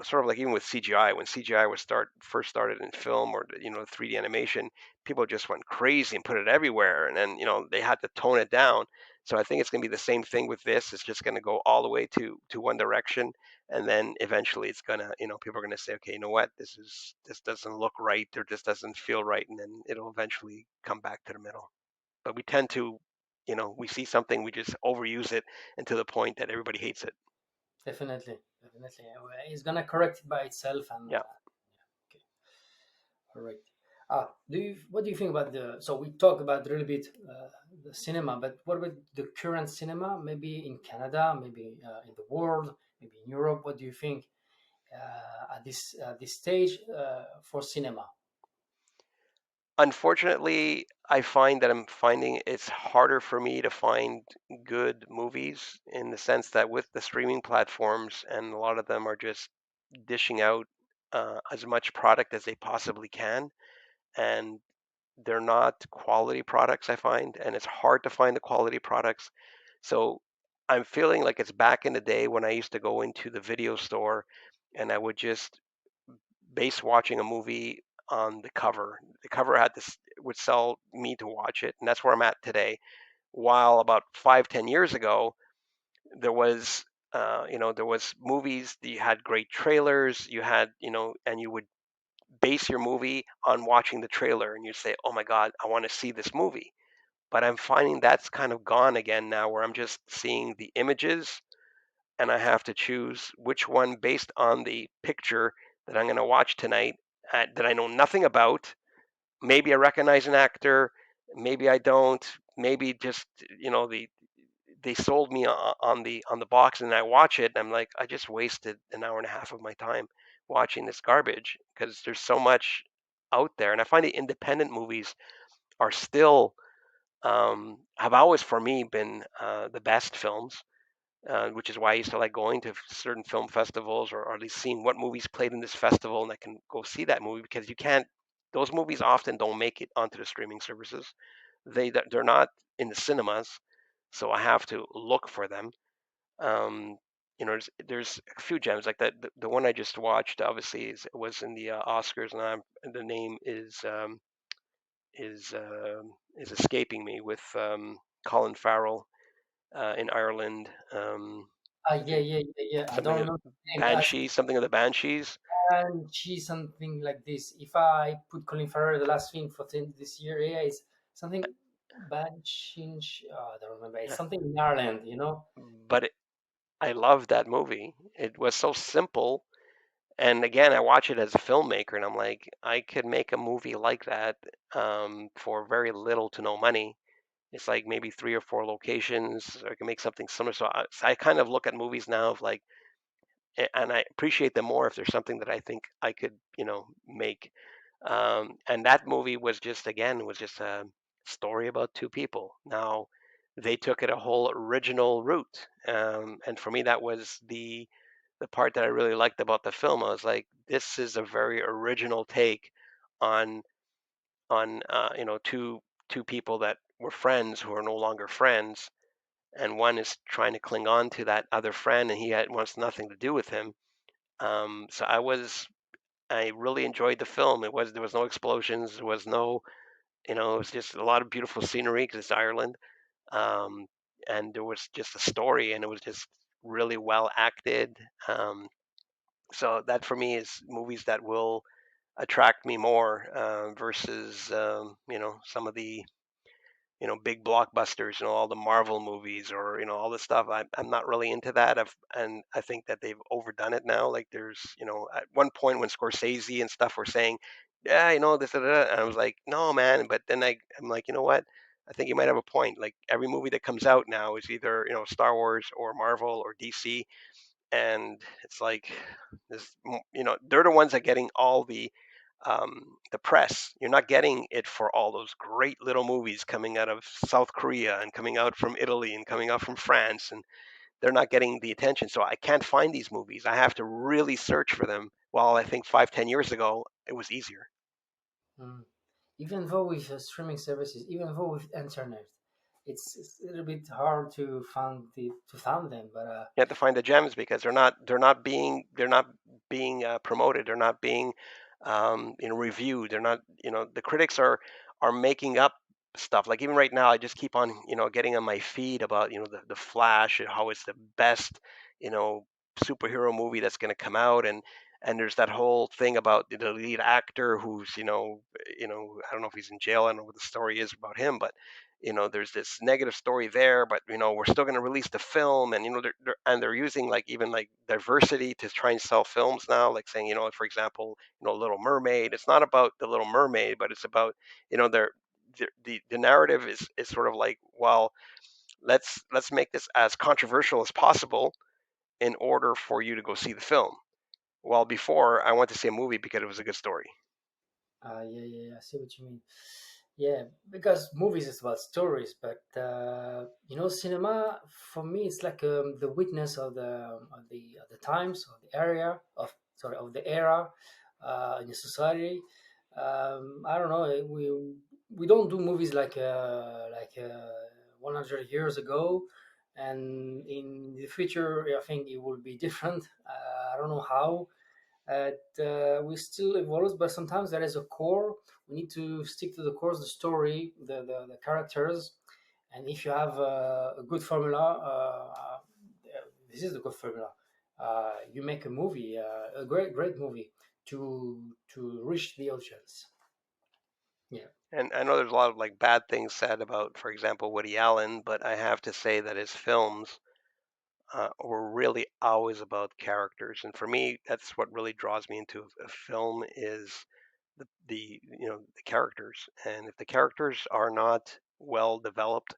sort of like even with CGI, when CGI was first started in film or 3D animation, people just went crazy and put it everywhere, and then they had to tone it down. So I think it's going to be the same thing with this. It's just going to go all the way to one direction, and then eventually it's gonna, people are going to say, okay, you know what, this doesn't look right, or this doesn't feel right, and then it'll eventually come back to the middle. But we tend to, we see something, we just overuse it, and to the point that everybody hates it. Definitely, definitely. It's gonna correct it by itself, and Yeah. okay, all right. What do you think about the? So we talk about a little bit the cinema, but what about the current cinema? Maybe in Canada, maybe in the world, maybe in Europe. What do you think at this stage for cinema? Unfortunately, I find that I'm finding it's harder for me to find good movies in the sense that with the streaming platforms, and a lot of them are just dishing out as much product as they possibly can, and they're not quality products, I find, and it's hard to find the quality products. So I'm feeling like it's back in the day when I used to go into the video store and I would just base watching a movie on the cover. The cover had this would sell me to watch it, and that's where I'm at today. While about 5, 10 years ago, there was there was movies that you had great trailers, you had and you would base your movie on watching the trailer, and you say, "Oh my God, I want to see this movie." But I'm finding that's kind of gone again now, where I'm just seeing the images and I have to choose which one based on the picture that I'm going to watch tonight that I know nothing about. Maybe I recognize an actor, maybe I don't. Maybe just they sold me on the box, and I watch it, and I'm like, I just wasted an hour and a half of my time watching this garbage because there's so much out there, and I find the independent movies are still have always for me been the best films, which is why I used to like going to certain film festivals, or at least seeing what movies played in this festival, and I can go see that movie because you can't. Those movies often don't make it onto the streaming services. They're not in the cinemas, so I have to look for them. Um, there's a few gems like that. The one I just watched, obviously, was in the Oscars, and the name is is escaping me, with Colin Farrell in Ireland. I Yeah, think yeah, yeah, yeah. I don't something of remember the name. Banshees, something of the Banshees. And she's something like this. If I put Colin Farrell, the last thing for this year, yeah, it's something bad change. I don't remember. It's Yeah. something in Ireland. But I loved that movie. It was so simple, And again, I watch it as a filmmaker, and I'm like, I could make a movie like that for very little to no money. It's like maybe three or four locations. Or I can make something similar. So I kind of look at movies now of like, and I appreciate them more if there's something that I think I could, make. And that movie was just, again, was just a story about two people. Now, they took it a whole original route, and for me, that was the part that I really liked about the film. I was like, this is a very original take on two people that were friends who are no longer friends, and one is trying to cling on to that other friend, and wants nothing to do with him. So I really enjoyed the film. There was no explosions, there was no, it was just a lot of beautiful scenery because it's Ireland, um, and there was just a story, and it was just really well acted. So that for me is movies that will attract me more versus some of the big blockbusters, all the Marvel movies or all this stuff. I'm not really into that. And I think that they've overdone it now. Like there's at one point when Scorsese and stuff were saying, yeah, this, and I was like, no, man. But then I'm like, you know what? I think you might have a point. Like every movie that comes out now is either Star Wars or Marvel or DC, and it's like this, they're the ones that are getting all the press. You're not getting it for all those great little movies coming out of South Korea and coming out from Italy and coming out from France, and they're not getting the attention. So I can't find these movies. I have to really search for them. While I think 5, 10 years ago it was easier. Mm. Even though with streaming services, even though with internet, it's a little bit hard to find them. But You have to find the gems because they're not being promoted. They're not being reviewed. They're not the critics are making up stuff. Like even right now, I just keep on getting on my feed about the Flash and how it's the best you know superhero movie that's going to come out, and there's that whole thing about the lead actor who's I don't know if he's in jail. I don't know what the story is about him, but there's this negative story there, but we're still going to release the film, and they're using like even like diversity to try and sell films now, like saying for example Little Mermaid. It's not about the Little Mermaid, but it's about they're the narrative is sort of like, well, let's make this as controversial as possible in order for you to go see the film. Well, before I went to see a movie because it was a good story. yeah, yeah, yeah, I see what you mean. Yeah, because movies is about stories, but cinema for me it's like the witness of the times, of the area of sorry of the era in the society. I don't know. We don't do movies like 100 years ago, and in the future I think it will be different. I don't know how. We still evolve, but sometimes there is a core. We need to stick to the core, the story, the characters, and if you have a good formula, this is the good formula. You make a movie, a great movie to reach the audience. Yeah. And I know there's a lot of like bad things said about, for example, Woody Allen, but I have to say that his films were really always about characters. And for me, that's what really draws me into a film is the characters. And if the characters are not well developed,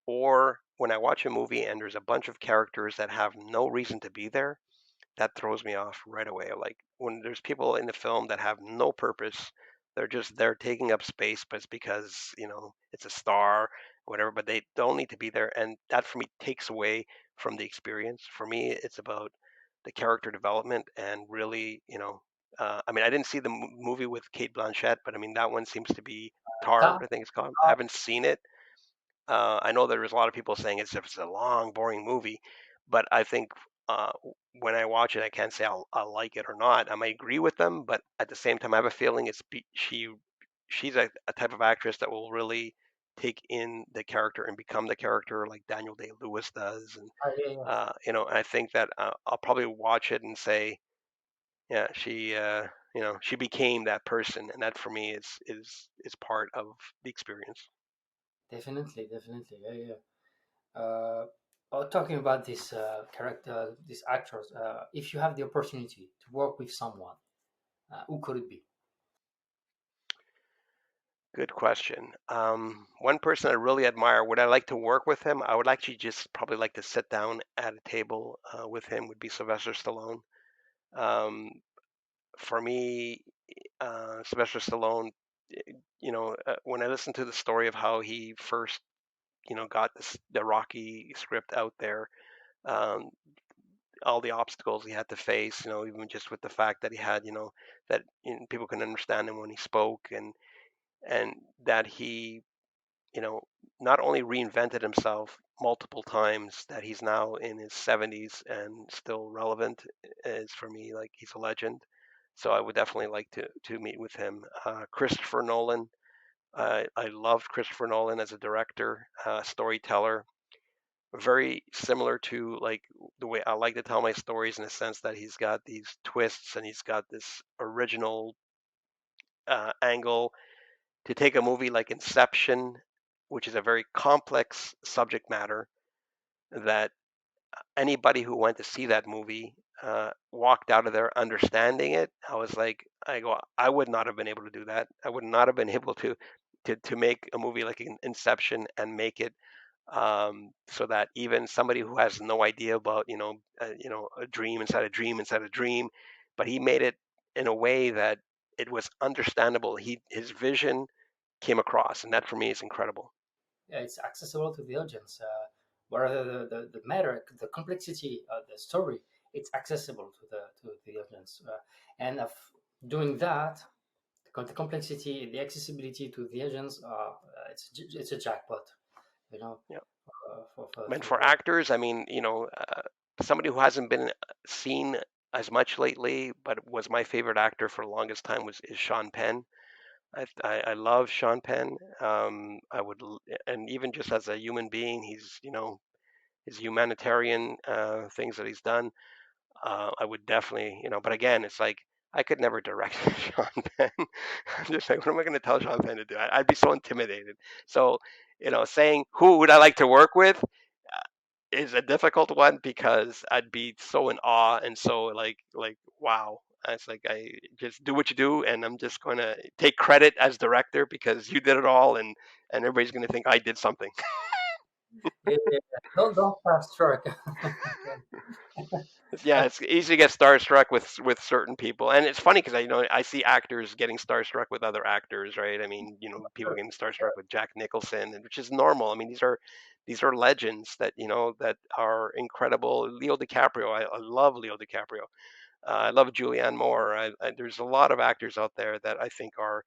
or when I watch a movie and there's a bunch of characters that have no reason to be there, that throws me off right away. Like when there's people in the film that have no purpose, they're just there taking up space, but it's because it's a star, or whatever. But they don't need to be there, and that for me takes away from the experience. For me, it's about the character development and really, I mean, I didn't see the movie with Kate Blanchett, but I mean that one seems to be Tar, Car, I think it's called. I car, haven't seen it. I know there was a lot of people saying it's a long, boring movie, but I think uh, when I watch it, I can't say I'll like it or not. I might agree with them, but at the same time, I have a feeling she's a type of actress that will really take in the character and become the character like Daniel Day Lewis does, and yeah, yeah. I think that I'll probably watch it and say, yeah, she became that person, and that for me is part of the experience. Definitely, definitely. Yeah, yeah. Talking about this character, these actors, if you have the opportunity to work with someone, who could it be? Good question. One person I really admire, would I like to work with him? I would actually just probably like to sit down at a table with him, would be Sylvester Stallone. Um, for me, Sylvester Stallone, when I listen to the story of how he first, got the Rocky script out there, um, all the obstacles he had to face, even just with the fact that he had, that people can understand him when he spoke, and that he, you know, not only reinvented himself multiple times, that he's now in his 70s and still relevant, is for me like he's a legend. So I would definitely like to meet with him. Christopher Nolan. I loved Christopher Nolan as a director, storyteller. Very similar to like the way I like to tell my stories, in a sense that he's got these twists and he's got this original angle to take a movie like Inception, which is a very complex subject matter that anybody who went to see that movie walked out of there understanding it. I would not have been able to do that. I would not have been able to make a movie like Inception and make it so that even somebody who has no idea about a dream inside a dream inside a dream, but he made it in a way that it was understandable. His vision came across, and that for me is incredible. Yeah, it's accessible to the audience. Whereas the matter, the complexity of the story, it's accessible to the audience. And of doing that, the complexity, the accessibility to the audience, it's a jackpot, you know, Yeah. to And for work. actors, I mean, somebody who hasn't been seen as much lately, but was my favorite actor for the longest time was is Sean Penn. I love Sean Penn. And even just as a human being, he's his humanitarian things that he's done. I would definitely, but again, it's like I could never direct Sean Penn. I'm just like, what am I going to tell Sean Penn to do? I'd be so intimidated. So, saying who would I like to work with is a difficult one because I'd be so in awe and so like wow. It's like I just do what you do, and I'm just going to take credit as director because you did it all, and everybody's going to think I did something. Yeah, yeah, yeah. Don't fast track. Yeah, it's easy to get starstruck with certain people, and it's funny because I see actors getting starstruck with other actors, right? I mean, people getting starstruck with Jack Nicholson, and which is normal. I mean, these are legends that that are incredible. Leo DiCaprio, I love Leo DiCaprio. I love Julianne Moore. There's a lot of actors out there that I think are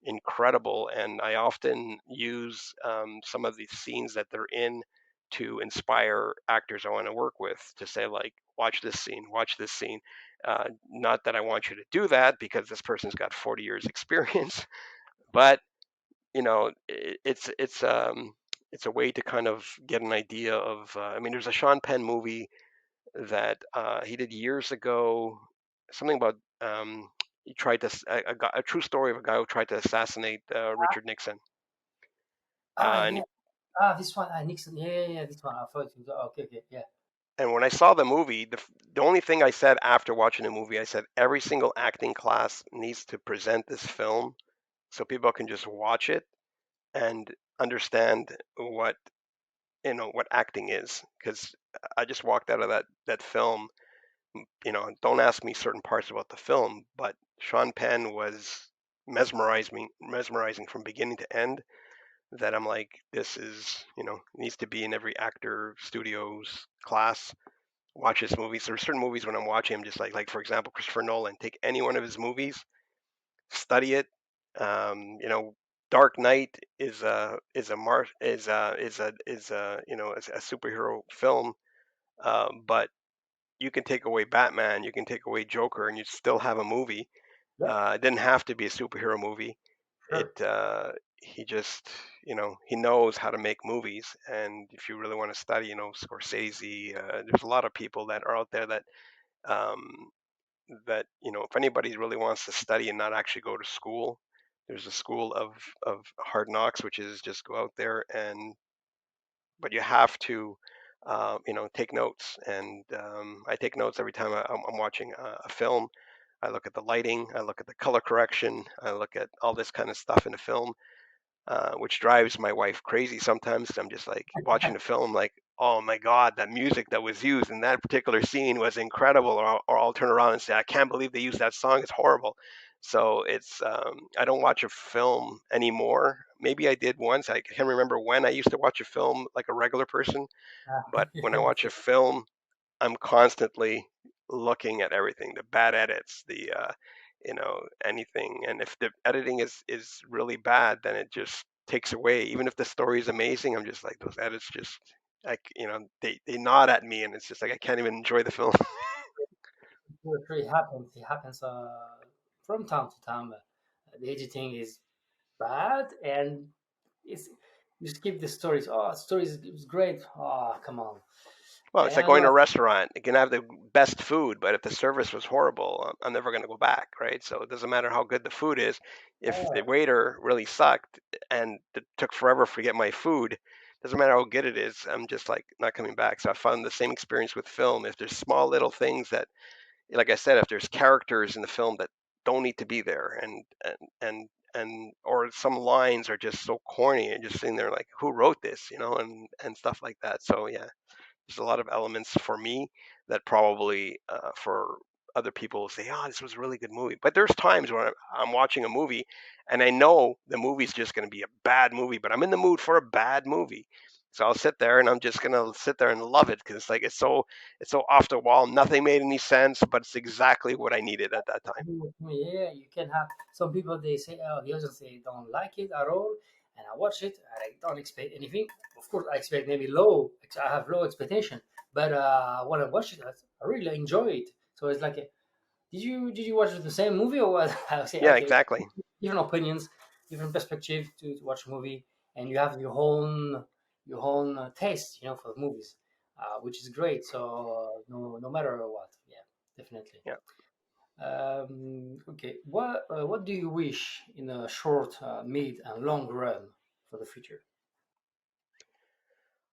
incredible. And I often use some of these scenes that they're in to inspire actors I want to work with to say, like, watch this scene. Not that I want you to do that because this person's got 40 years experience, but it's a way to kind of get an idea of. I mean, there's a Sean Penn movie that he did years ago, something about he tried to a true story of a guy who tried to assassinate Richard Nixon. Ah, And yeah. This one, Nixon. Yeah, yeah, yeah, this one. I thought it was, okay, okay, yeah. and when I saw the movie, the only thing I said after watching the movie, I said every single acting class needs to present this film so people can just watch it and understand what acting is. Because I just walked out of that film. Don't ask me certain parts about the film, but Sean Penn was mesmerizing from beginning to end. That I'm like, this is, needs to be in every actor studio's class. Watch his movies. There are certain movies when I'm watching, I'm just like for example, Christopher Nolan. Take any one of his movies, study it. Um, you know, Dark Knight is a superhero film, but you can take away Batman, you can take away Joker, and you still have a movie. Yeah, It didn't have to be a superhero movie. It sure. he just he knows how to make movies, and if you really want to study, Scorsese, there's a lot of people that are out there um, that if anybody really wants to study and not actually go to school, there's a school of hard knocks, which is just go out there and but you have to take notes. And I take notes every time I'm watching a film. I look at the lighting, I look at the color correction, I look at all this kind of stuff in the film, which drives my wife crazy sometimes. I'm just like watching the film, like, oh my God, that music that was used in that particular scene was incredible. Or I'll turn around and say, I can't believe they used that song. It's horrible. So I don't watch a film anymore. Maybe I did once. I can't remember when I used to watch a film like a regular person. But when I Yeah, watch a film, I'm constantly looking at everything, the bad edits, anything. And if the editing is really bad, then it just takes away. Even if the story is amazing, I'm just like those edits just like they nod at me, and it's just like I can't even enjoy the film. it happens. It happens from time to time. The editing is bad, and it's you skip the stories. Oh, stories is great. Oh, come on. Well, it's like And going to a restaurant. You can have the best food, but if the service was horrible, I'm never going to go back, right? So it doesn't matter how good the food is. If the waiter really sucked and it took forever to get my food, doesn't matter how good it is. I'm just like not coming back. So I found the same experience with film. If there's small little things that, like I said, if there's characters in the film that don't need to be there, and or some lines are just so corny and just sitting there like, who wrote this, and stuff like that. So yeah, there's a lot of elements for me that probably for other people will say, "Oh, this was a really good movie." But there's times when I'm watching a movie and I know the movie's just going to be a bad movie, but I'm in the mood for a bad movie. So I'll sit there and I'm just gonna sit there and love it because it's so off the wall. Nothing made any sense, but it's exactly what I needed at that time. yeah, you can have some people they say, oh, the others they don't like it at all, and I watch it and I don't expect anything. Of course, I expect maybe low. I have low expectation, but when I watch it, I really enjoy it. So it's like, did you watch the same movie or what? I say Yeah, okay, exactly. different opinions, different perspective to watch a movie, and you have your own taste, for the movies, which is great. So no matter what, yeah, definitely. Yeah, Okay, what do you wish in a short, mid, and long run for the future?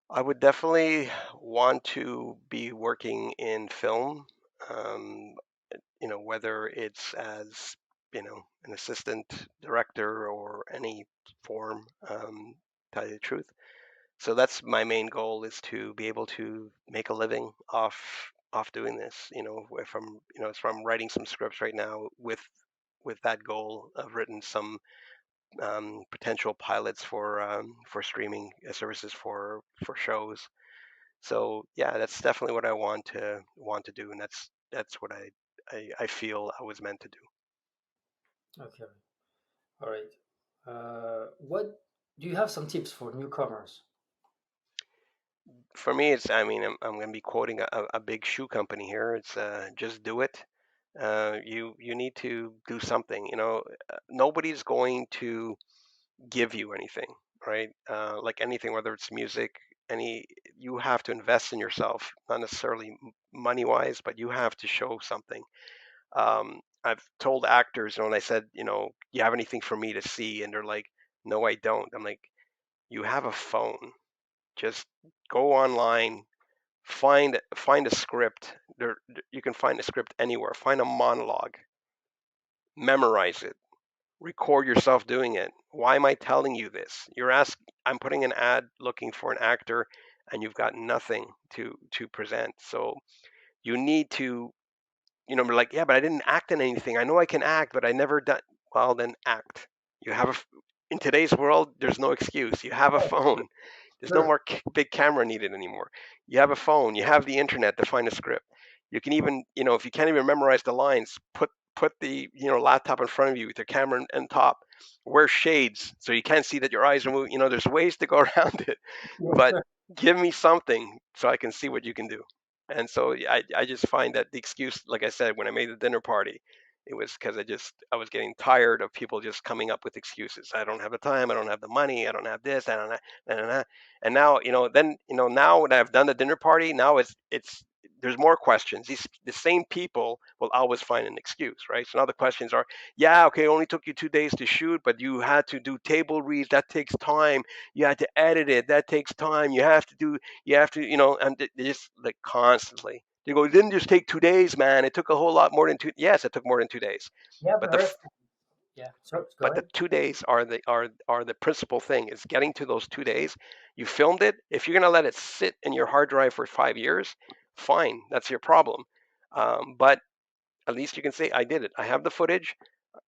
I would definitely want to be working in film. Um, whether it's as, an assistant director or any form, tell you the truth. So that's my main goal, is to be able to make a living off doing this. If I'm writing some scripts right now with that goal. I've written some potential pilots for streaming services for shows. So yeah, that's definitely what I want to do, and that's what I feel I was meant to do. Okay, all right. What do you have some tips for newcomers? For me, I mean, I'm going to be quoting a big shoe company here. It's just do it. You need to do something. Nobody's going to give you anything, right? Like anything, whether it's music, you have to invest in yourself, not necessarily money wise, but you have to show something. I've told actors, when I said, you have anything for me to see, and they're like, no, I don't. I'm like, you have a phone. Just go online, find a script. You can find a script anywhere. Find a monologue, memorize it, record yourself doing it. Why am I telling you this? I'm putting an ad looking for an actor, and you've got nothing to present. So you need to, be like, yeah, but I didn't act in anything. I know I can act, but I never done. Well, then act. You have in today's world, there's no excuse. You have a phone. There's no Sure. more big camera needed anymore. You have a phone. You have the internet to find a script. You can even, if you can't even memorize the lines, put the laptop in front of you with your camera on top. Wear shades so you can't see that your eyes are moving. There's ways to go around it, but give me something so I can see what you can do. And so I just find that the excuse, like I said, when I made the dinner party, it was because I was getting tired of people just coming up with excuses. I don't have the time. I don't have the money. I don't have this. I don't have, and now, now that I've done the dinner party, now it's there's more questions. The same people will always find an excuse, right? So now the questions are, yeah, okay, it only took you 2 days to shoot, but you had to do table reads. That takes time. You had to edit it. That takes time. You have to, and they just like constantly. They go, it didn't just take 2 days, man. It took a whole lot more than two. Yes, it took more than 2 days. Yeah, But very fun. Yeah. So go but the ahead. 2 days are the principal thing. Is getting to those 2 days. You filmed it. If you're gonna let it sit in your hard drive for 5 years, fine, that's your problem. But at least you can say I did it. I have the footage,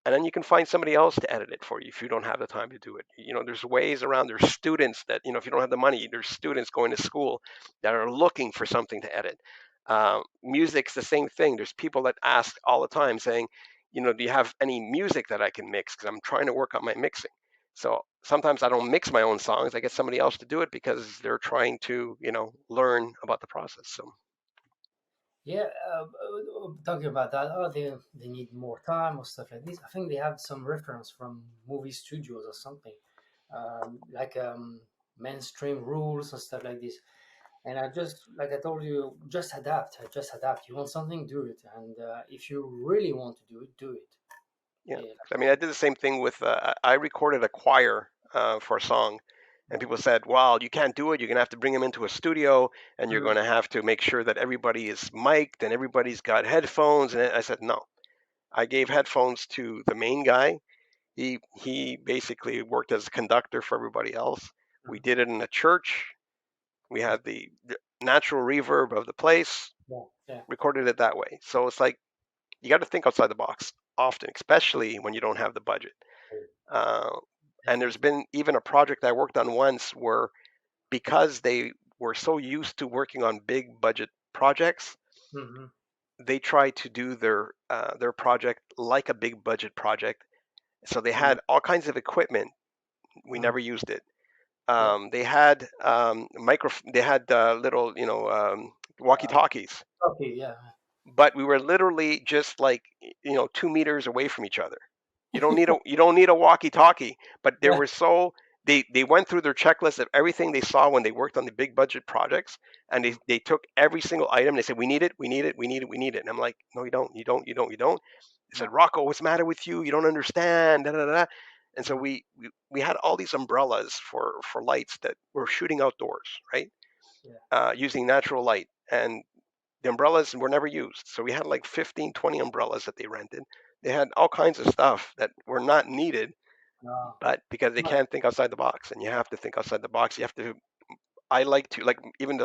and then you can find somebody else to edit it for you if you don't have the time to do it. There's ways around. There's students that, if you don't have the money, there's students going to school that are looking for something to edit. Music's the same thing. There's people that ask all the time saying, do you have any music that I can mix? Because I'm trying to work on my mixing. So sometimes I don't mix my own songs. I get somebody else to do it because they're trying to, learn about the process. So Yeah, talking about that, oh, they need more time or stuff like this. I think they have some reference from movie studios or something, like mainstream rules and stuff like this. And I just, like I told you, just adapt. Just adapt. You want something, do it. And if you really want to do it, do it. yeah, Yeah, I mean, I did the same thing with. I recorded a choir for a song, and yeah, people said, "Well, you can't do it. You're gonna have to bring them into a studio, and you're mm, gonna have to make sure that everybody is mic'd and everybody's got headphones." And I said, "No." I gave headphones to the main guy. He basically worked as a conductor for everybody else. We mm, did it in a church. We yeah, had the natural reverb of the place. yeah, yeah. Recorded it that way. So it's like you got to think outside the box often, especially when you don't have the budget. Oh, Uh, and there's definitely. been even a project I worked on once where because they were so used to working on big budget projects, Mm-hmm. they tried to do their project like a big budget project. So they Mm, had all kinds of equipment. We mm, never used it. yeah. They had They had little walkie Uh, talkies, okay, yeah. but we were literally just like 2 meters away from each other. You don't need a walkie-talkie, but they Yeah. were so they went through their checklist of everything they saw when they worked on the big budget projects, and Mm, they took every single item. They said, "We need it, we need it, we need it, we need it." And I'm like, "No, you don't, you don't, you don't, you don't." They said, no. "Rocco, what's the matter with you? You don't understand." Da, da, da, da. And so Mm, we had all these umbrellas for lights that were shooting outdoors, right? yeah. Using natural light, and the umbrellas were never used. So we had like 15, 20 umbrellas that they rented. They had all kinds of stuff that were not needed, No. but because they No. can't think outside the box, and you have to think outside the box. You have to. I like to like even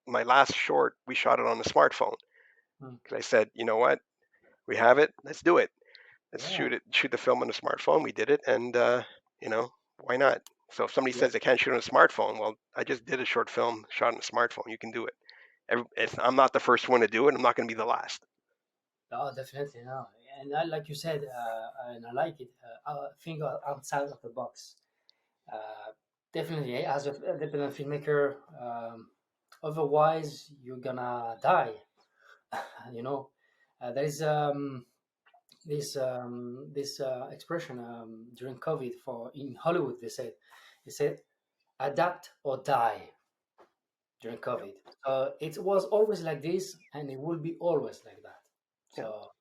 my last short. We shot it on a smartphone Mm, because I said, you know what, we have it. Let's do it. Let's yeah. shoot the film on a smartphone. We did it, and you know why not? So if somebody Yeah. says they can't shoot on a smartphone, well, I just did a short film shot on a smartphone. You can do it. I'm not the first one to do it. I'm not going to be the last. No, definitely no. And I, like you said, and I like it. Think outside of the box. Uh, Definitely, as a independent filmmaker. Otherwise, you're gonna die. You know, there is this expression during COVID for in Hollywood. They said adapt or die during Yeah, COVID. So it was always like this, and it will be always like that. yeah, So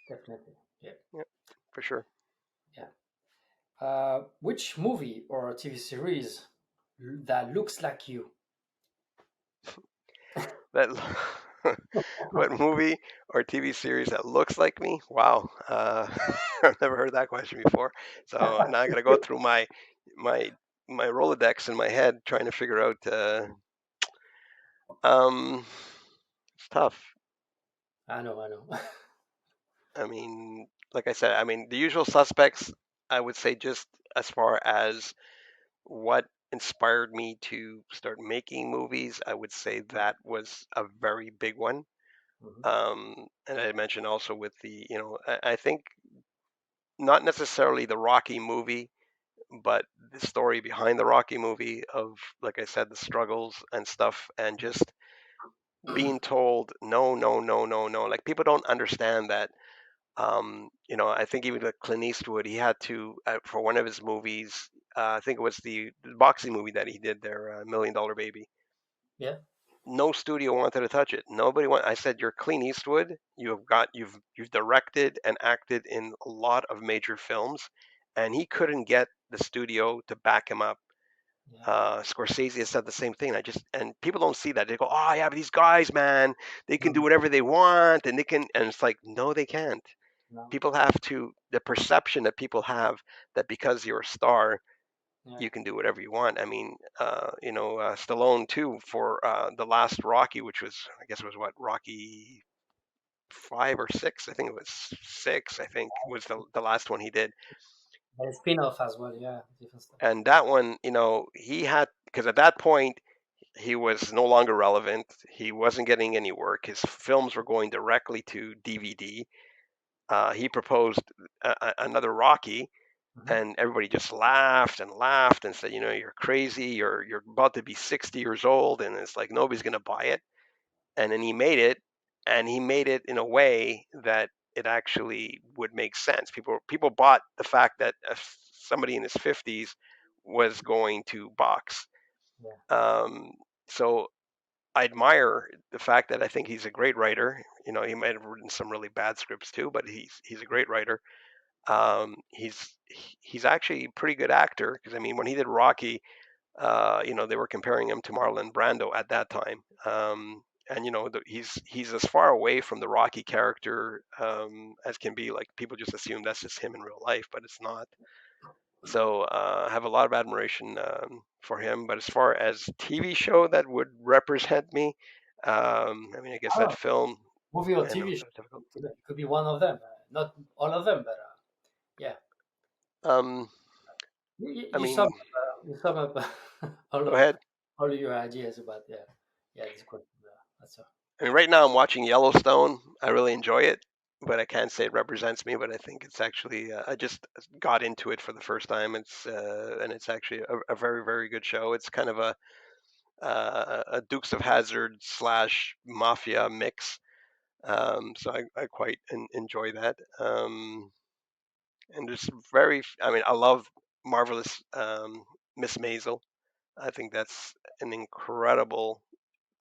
definitely, yeah, yeah, for sure. yeah. Which movie or TV series that looks like you? That what movie or TV series that looks like me? Wow, I've never heard that question before. So now I got to go through my my Rolodex in my head trying to figure out. Um, it's tough. I know. I mean, like I said, I mean the usual suspects. I would say just as far as what inspired me to start making movies, I would say that was a very big one. Mhm. And I mentioned also with I think not necessarily the Rocky movie, but the story behind the Rocky movie of, like I said, the struggles and stuff, and just being told no, no, no, no, no. Like people don't understand that. I think even like Clint Eastwood, he had to for one of his movies. I think it was the boxing movie that he did there, Million Dollar Baby. Yeah. no studio wanted to touch it. Nobody want. I said, "You're Clint Eastwood. You've directed and acted in a lot of major films," and he couldn't get the studio to back him up. Yeah. Scorsese has said the same thing. And people don't see that. They go, "Oh yeah, but these guys, man, they can do Mm, whatever they want, and they can." And it's like, no, they can't. no. People have to. The perception that people have that because you're a star, Yeah. you can do whatever you want. I mean, Stallone too for the last Rocky, which was, I guess it was what, Rocky 5 or 6. I think it was 6. I think was the last one he did. And a spin-off as well. Yeah. Different stuff. And that one, he had, because at that point he was no longer relevant. He wasn't getting any work. His films were going directly to DVD. He proposed another Rocky, Hmm. and everybody just laughed and laughed and said, "You're crazy. You're about to be 60 years old," and it's like nobody's going to buy it. And then he made it, and he made it in a way that it actually would make sense. People bought the fact that somebody in his 50s was going to box. Yeah. Um, so I admire the fact that I think he's a great writer. He might have written some really bad scripts too, but he's a great writer. He's actually a pretty good actor because I mean, when he did Rocky, they were comparing him to Marlon Brando at that time. And he's as far away from the Rocky character as can be. Like people just assume that's just him in real life, but it's not. So I have a lot of admiration for him. But as far as TV show that would represent me, I mean, I guess that Oh, film. movie or I know TV it's show. difficult. It could be one of them. Not all of them, but yeah. Um, You, I you sum mean, up, you sum up all go of ahead. all of your ideas about yeah this question. That's all. I mean, right now I'm watching Yellowstone. I really enjoy it, but I can't say it represents me. But I think it's actually I just got into it for the first time. It's actually a very very good show. It's kind of a Dukes of Hazzard slash mafia mix. So I quite enjoy that. And there's I mean, I love Marvelous Miss Maisel. I think that's an incredible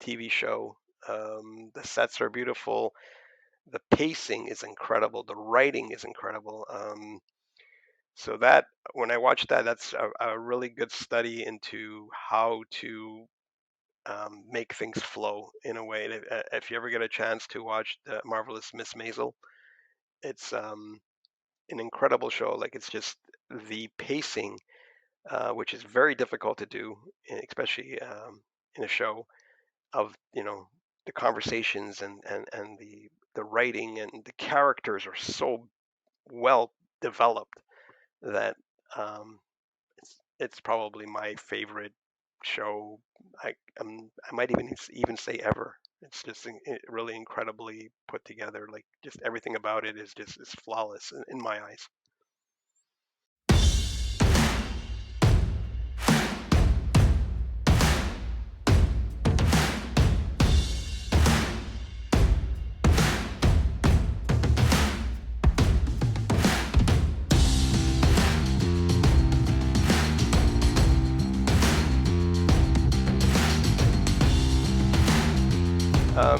TV show. The sets are beautiful. The pacing is incredible. The writing is incredible. So that when I watch that, that's a really good study into how to make things flow in a way. If you ever get a chance to watch the Marvelous Miss Maisel, it's an incredible show. Like it's just the pacing, which is very difficult to do, especially in a show of the conversations and the writing and the characters are so well developed that um, it's probably my favorite show. I might even say ever. It's just really incredibly put together. Like just everything about it is flawless in my eyes.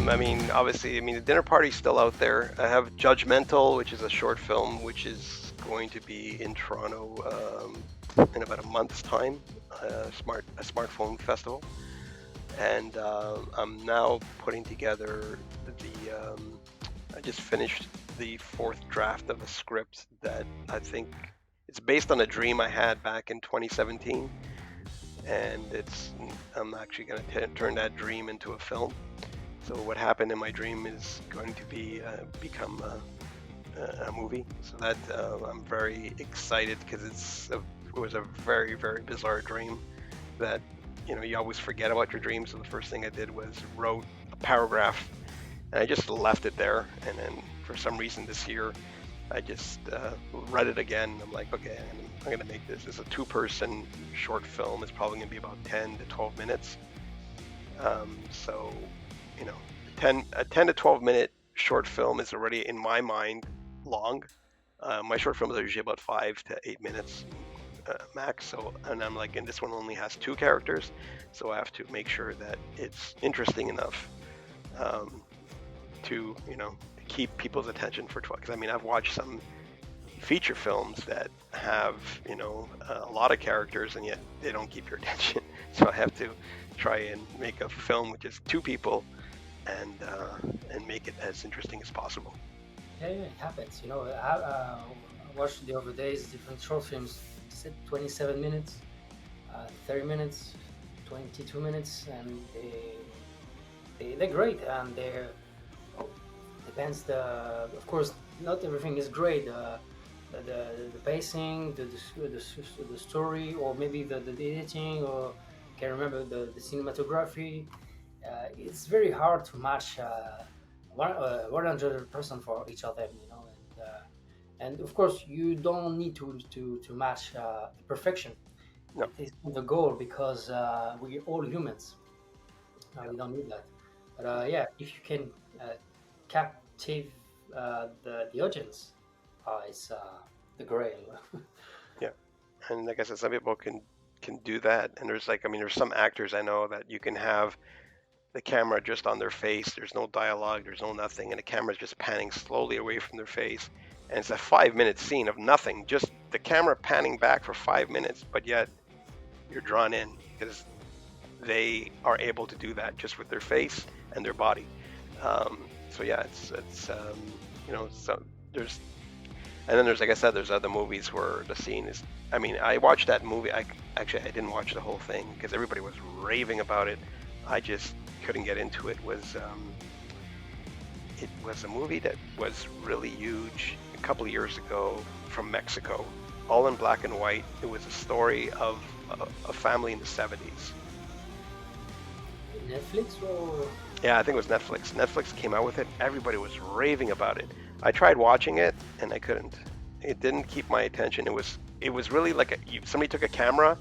I mean, obviously, I mean the dinner party's still out there. I have Judgmental, which is a short film, which is going to be in Toronto in about a month's time. A smartphone festival, and I'm now putting together the. I just finished the fourth draft of a script that I think it's based on a dream I had back in 2017, and I'm actually going to turn that dream into a film. So what happened in my dream is going to become a movie. So that I'm very excited because it was a very very bizarre dream that you always forget about your dreams. So the first thing I did was wrote a paragraph and I just left it there. And then for some reason this year I just read it again. I'm like, okay, I'm gonna make this. It's a two-person short film. It's probably gonna be about 10 to 12 minutes. So you know, a 10 to 12 minute short film is already in my mind long. My short films are usually about 5 to 8 minutes. max. So, and I'm like, and this one only has two characters, so I have to make sure that it's interesting enough um, to keep people's attention for 12. Because I mean, I've watched some feature films that have a lot of characters and yet they don't keep your attention. So I have to try and make a film with just two people and make it as interesting as possible. Yeah, yeah, it happens. I watched the other days different short films, 27 minutes, 30 minutes, 22 minutes, and they're great. And they're oh, depends the of course not everything is great. The pacing, the story, or maybe the editing, or can remember the cinematography. It's very hard to match 100% for each of them, and of course you don't need to match the perfection. No, It is the goal because we're all humans. yeah, We don't need that. But yeah, if you can uh, captive the audience, it's the grail. yeah. And like I said, some people can do that. And there's like, I mean, there's some actors I know that you can have the camera just on their face. There's no dialogue. There's no nothing, and the camera's just panning slowly away from their face. And it's a 5 minute scene of nothing, just the camera panning back for 5 minutes, but yet you're drawn in because they are able to do that just with their face and their body. So yeah, so there's and then there's like I said, there's other movies where the scene is. I mean, I watched that movie. I didn't watch the whole thing because everybody was raving about it. I just couldn't get into it. It was a movie that was really huge a couple of years ago from Mexico, all in black and white. It was a story of a family in the 70s. Netflix or Yeah, I think it was Netflix. Netflix came out with it. Everybody was raving about it. I tried watching it and I couldn't. It didn't keep my attention. It was really like somebody took a camera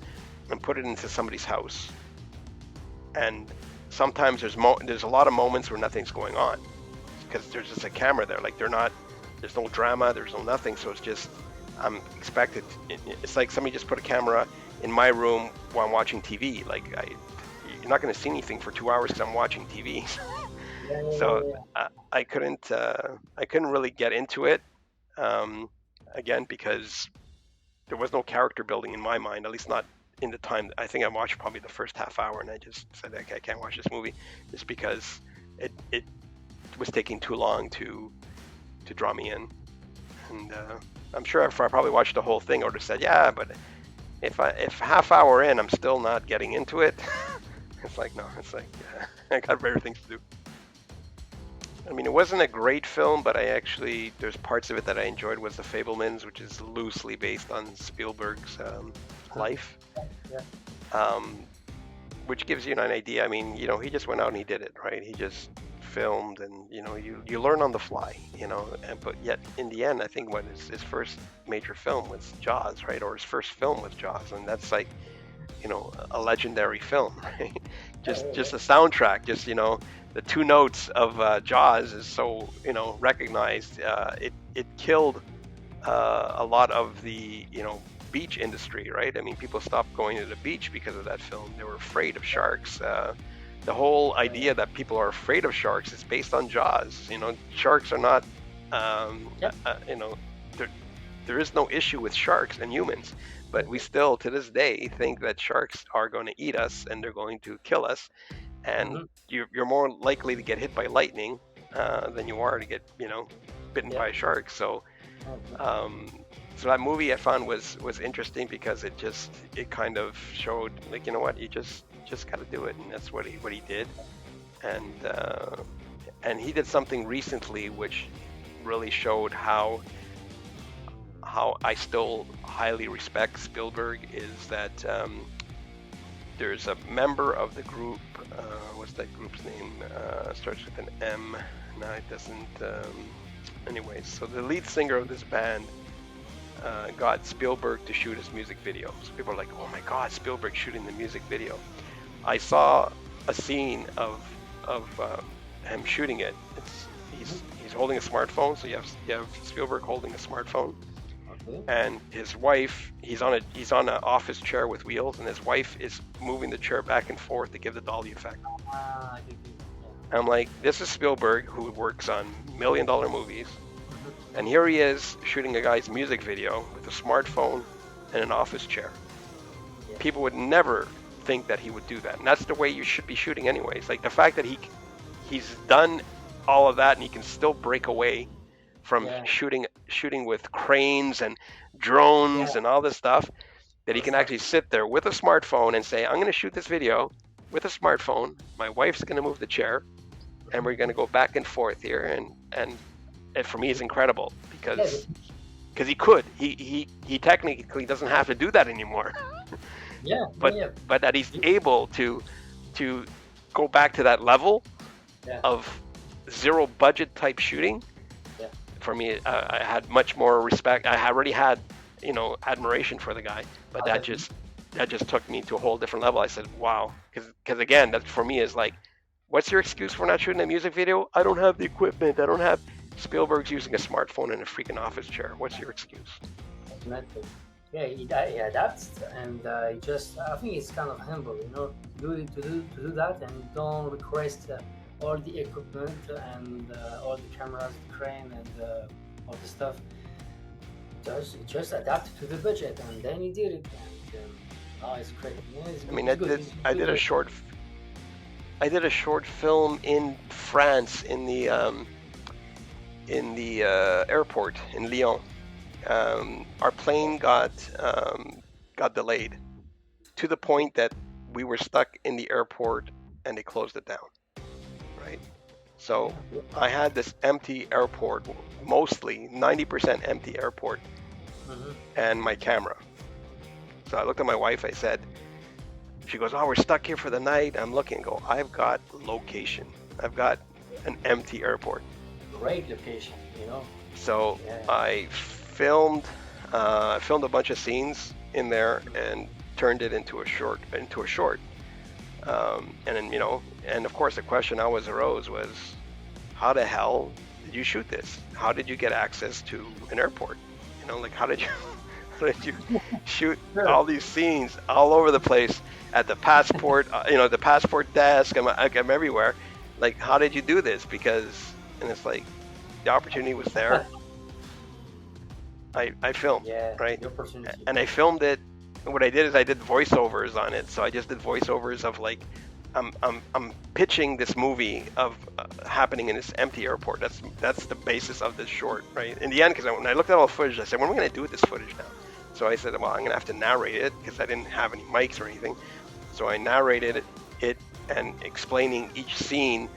and put it into somebody's house. And sometimes there's a lot of moments where nothing's going on because there's just a camera there. Like there's no drama, there's no nothing. So it's just I'm expected. It's like somebody just put a camera in my room while I'm watching TV. You're not going to see anything for 2 hours because I'm watching TV. yeah, yeah, So yeah, I couldn't really get into it um, again because there was no character building in my mind, at least not in the time. I think I watched probably the first half hour and I just said, okay, I can't watch this movie just because it was taking too long to draw me in. And I'm sure if I probably watched the whole thing, I would have said, yeah, but if half hour in I'm still not getting into it, it's like no, it's like I got better things to do. I mean, it wasn't a great film, but there's parts of it that I enjoyed. Was The Fablemans, which is loosely based on Spielberg's life, yeah. um, which gives you an idea. I mean, he just went out and he did it, right? He just filmed, and you learn on the fly, but yet in the end, I think what his first major film was Jaws, right? Or his first film was Jaws, and that's like a legendary film, right? Just a soundtrack, just the two notes of Jaws is so recognized. It killed a lot of the beach industry, right? I mean, people stopped going to the beach because of that film. They were afraid of sharks. The whole idea that people are afraid of sharks is based on Jaws. Sharks are not, Yep. there, there is no issue with sharks and humans, but we still, to this day, think that sharks are going to eat us and they're going to kill us. And Mm-hmm. you're more likely to get hit by lightning than you are to get, bitten Yeah. by a shark. So, Okay. um, so that movie I found was interesting because it kind of showed like what you just got to do it, and that's what he did, and and he did something recently which really showed how I still highly respect Spielberg is that there's a member of the group. What's that group's name? Starts with an M. No, it doesn't. Anyways, so the lead singer of this band got Spielberg to shoot his music video. So people are like, "Oh my God, Spielberg shooting the music video!" I saw a scene of him shooting it. He's holding a smartphone, so you have Spielberg holding a smartphone, Okay. and his wife, he's on an office chair with wheels, and his wife is moving the chair back and forth to give the dolly effect. I think I'm like, this is Spielberg, who works on $1 million movies, yeah. and here he is shooting a guy's music video with a smartphone and an office chair. Yeah. People would never think that he would do that, and that's the way you should be shooting anyways. Like the fact that he's done all of that and he can still break away from Yeah. shooting with cranes and Yeah. drones and all this stuff, that he can Perfect. actually sit there with a smartphone and say, I'm going to shoot this video with a smartphone, my wife's going to move the chair, and we're going to go back and forth here, and it for me is incredible Yeah. because he technically doesn't have to do that anymore. Yeah. but Yeah. but that he's Yeah. able to go back to that level Yeah. of zero budget type shooting. Yeah. For me, I had much more respect. I already had, admiration for the guy, but I that just took me to a whole different level. I said, wow, because again, that for me is like, what's your excuse for not shooting a music video? I don't have the equipment. I don't have. Spielberg's using a smartphone in a freaking office chair. What's your excuse? definitely. Yeah, he adapts, and he just, I think it's kind of humble, to do that, and don't request all the equipment and all the cameras, the crane, and all the stuff. Just adapt to the budget, and then he did it. And oh, it's great. Yeah, I mean, it's good. I did a short film in France in the airport in Lyon. Our plane got delayed to the point that we were stuck in the airport and they closed it down. Right. So Yeah. I had this empty airport, mostly 90% empty airport, Mhm. and my camera. So I looked at my wife. I said, she goes, "Oh, we're stuck here for the night." I'm looking and go, I've got location. I've got an empty airport. Great location, So Yeah. I filmed a bunch of scenes in there and turned it into a short. And then, and of course the question always arose was, how the hell did you shoot this? How did you get access to an airport? Like how did you how did you shoot Sure. all these scenes all over the place at the passport, the passport desk? I'm everywhere. Like, how did you do this? And it's like the opportunity was there. I filmed, Yeah, right? the opportunity. And I filmed it. And what I did is I did voiceovers on it. So I just did voiceovers of like, I'm pitching this movie of happening in this empty airport. That's the basis of this short, right? In the end, because when I looked at all the footage, I said, what am I going to do with this footage now? So I said, well, I'm going to have to narrate it because I didn't have any mics or anything. So I narrated it and explaining each scene,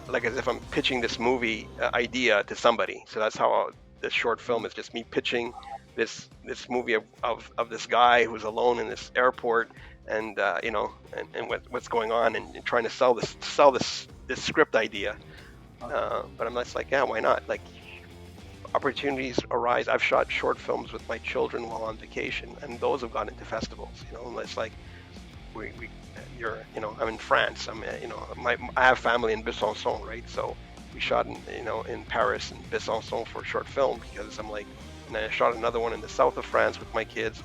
like as if I'm pitching this movie idea to somebody. So that's how this short film is, just me pitching this movie of this guy who's alone in this airport, and and what's going on, and trying to sell this script idea. Okay. But I'm just like, yeah, why not? Like, opportunities arise. I've shot short films with my children while on vacation, and those have gone into festivals. And it's like we I'm in France. I have family in Besançon, right? So we shot in Paris and Besançon for a short film, because I'm like, and I shot another one in the south of France with my kids,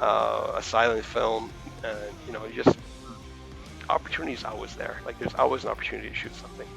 a silent film. Just opportunities always there. Like, there's always an opportunity to shoot something.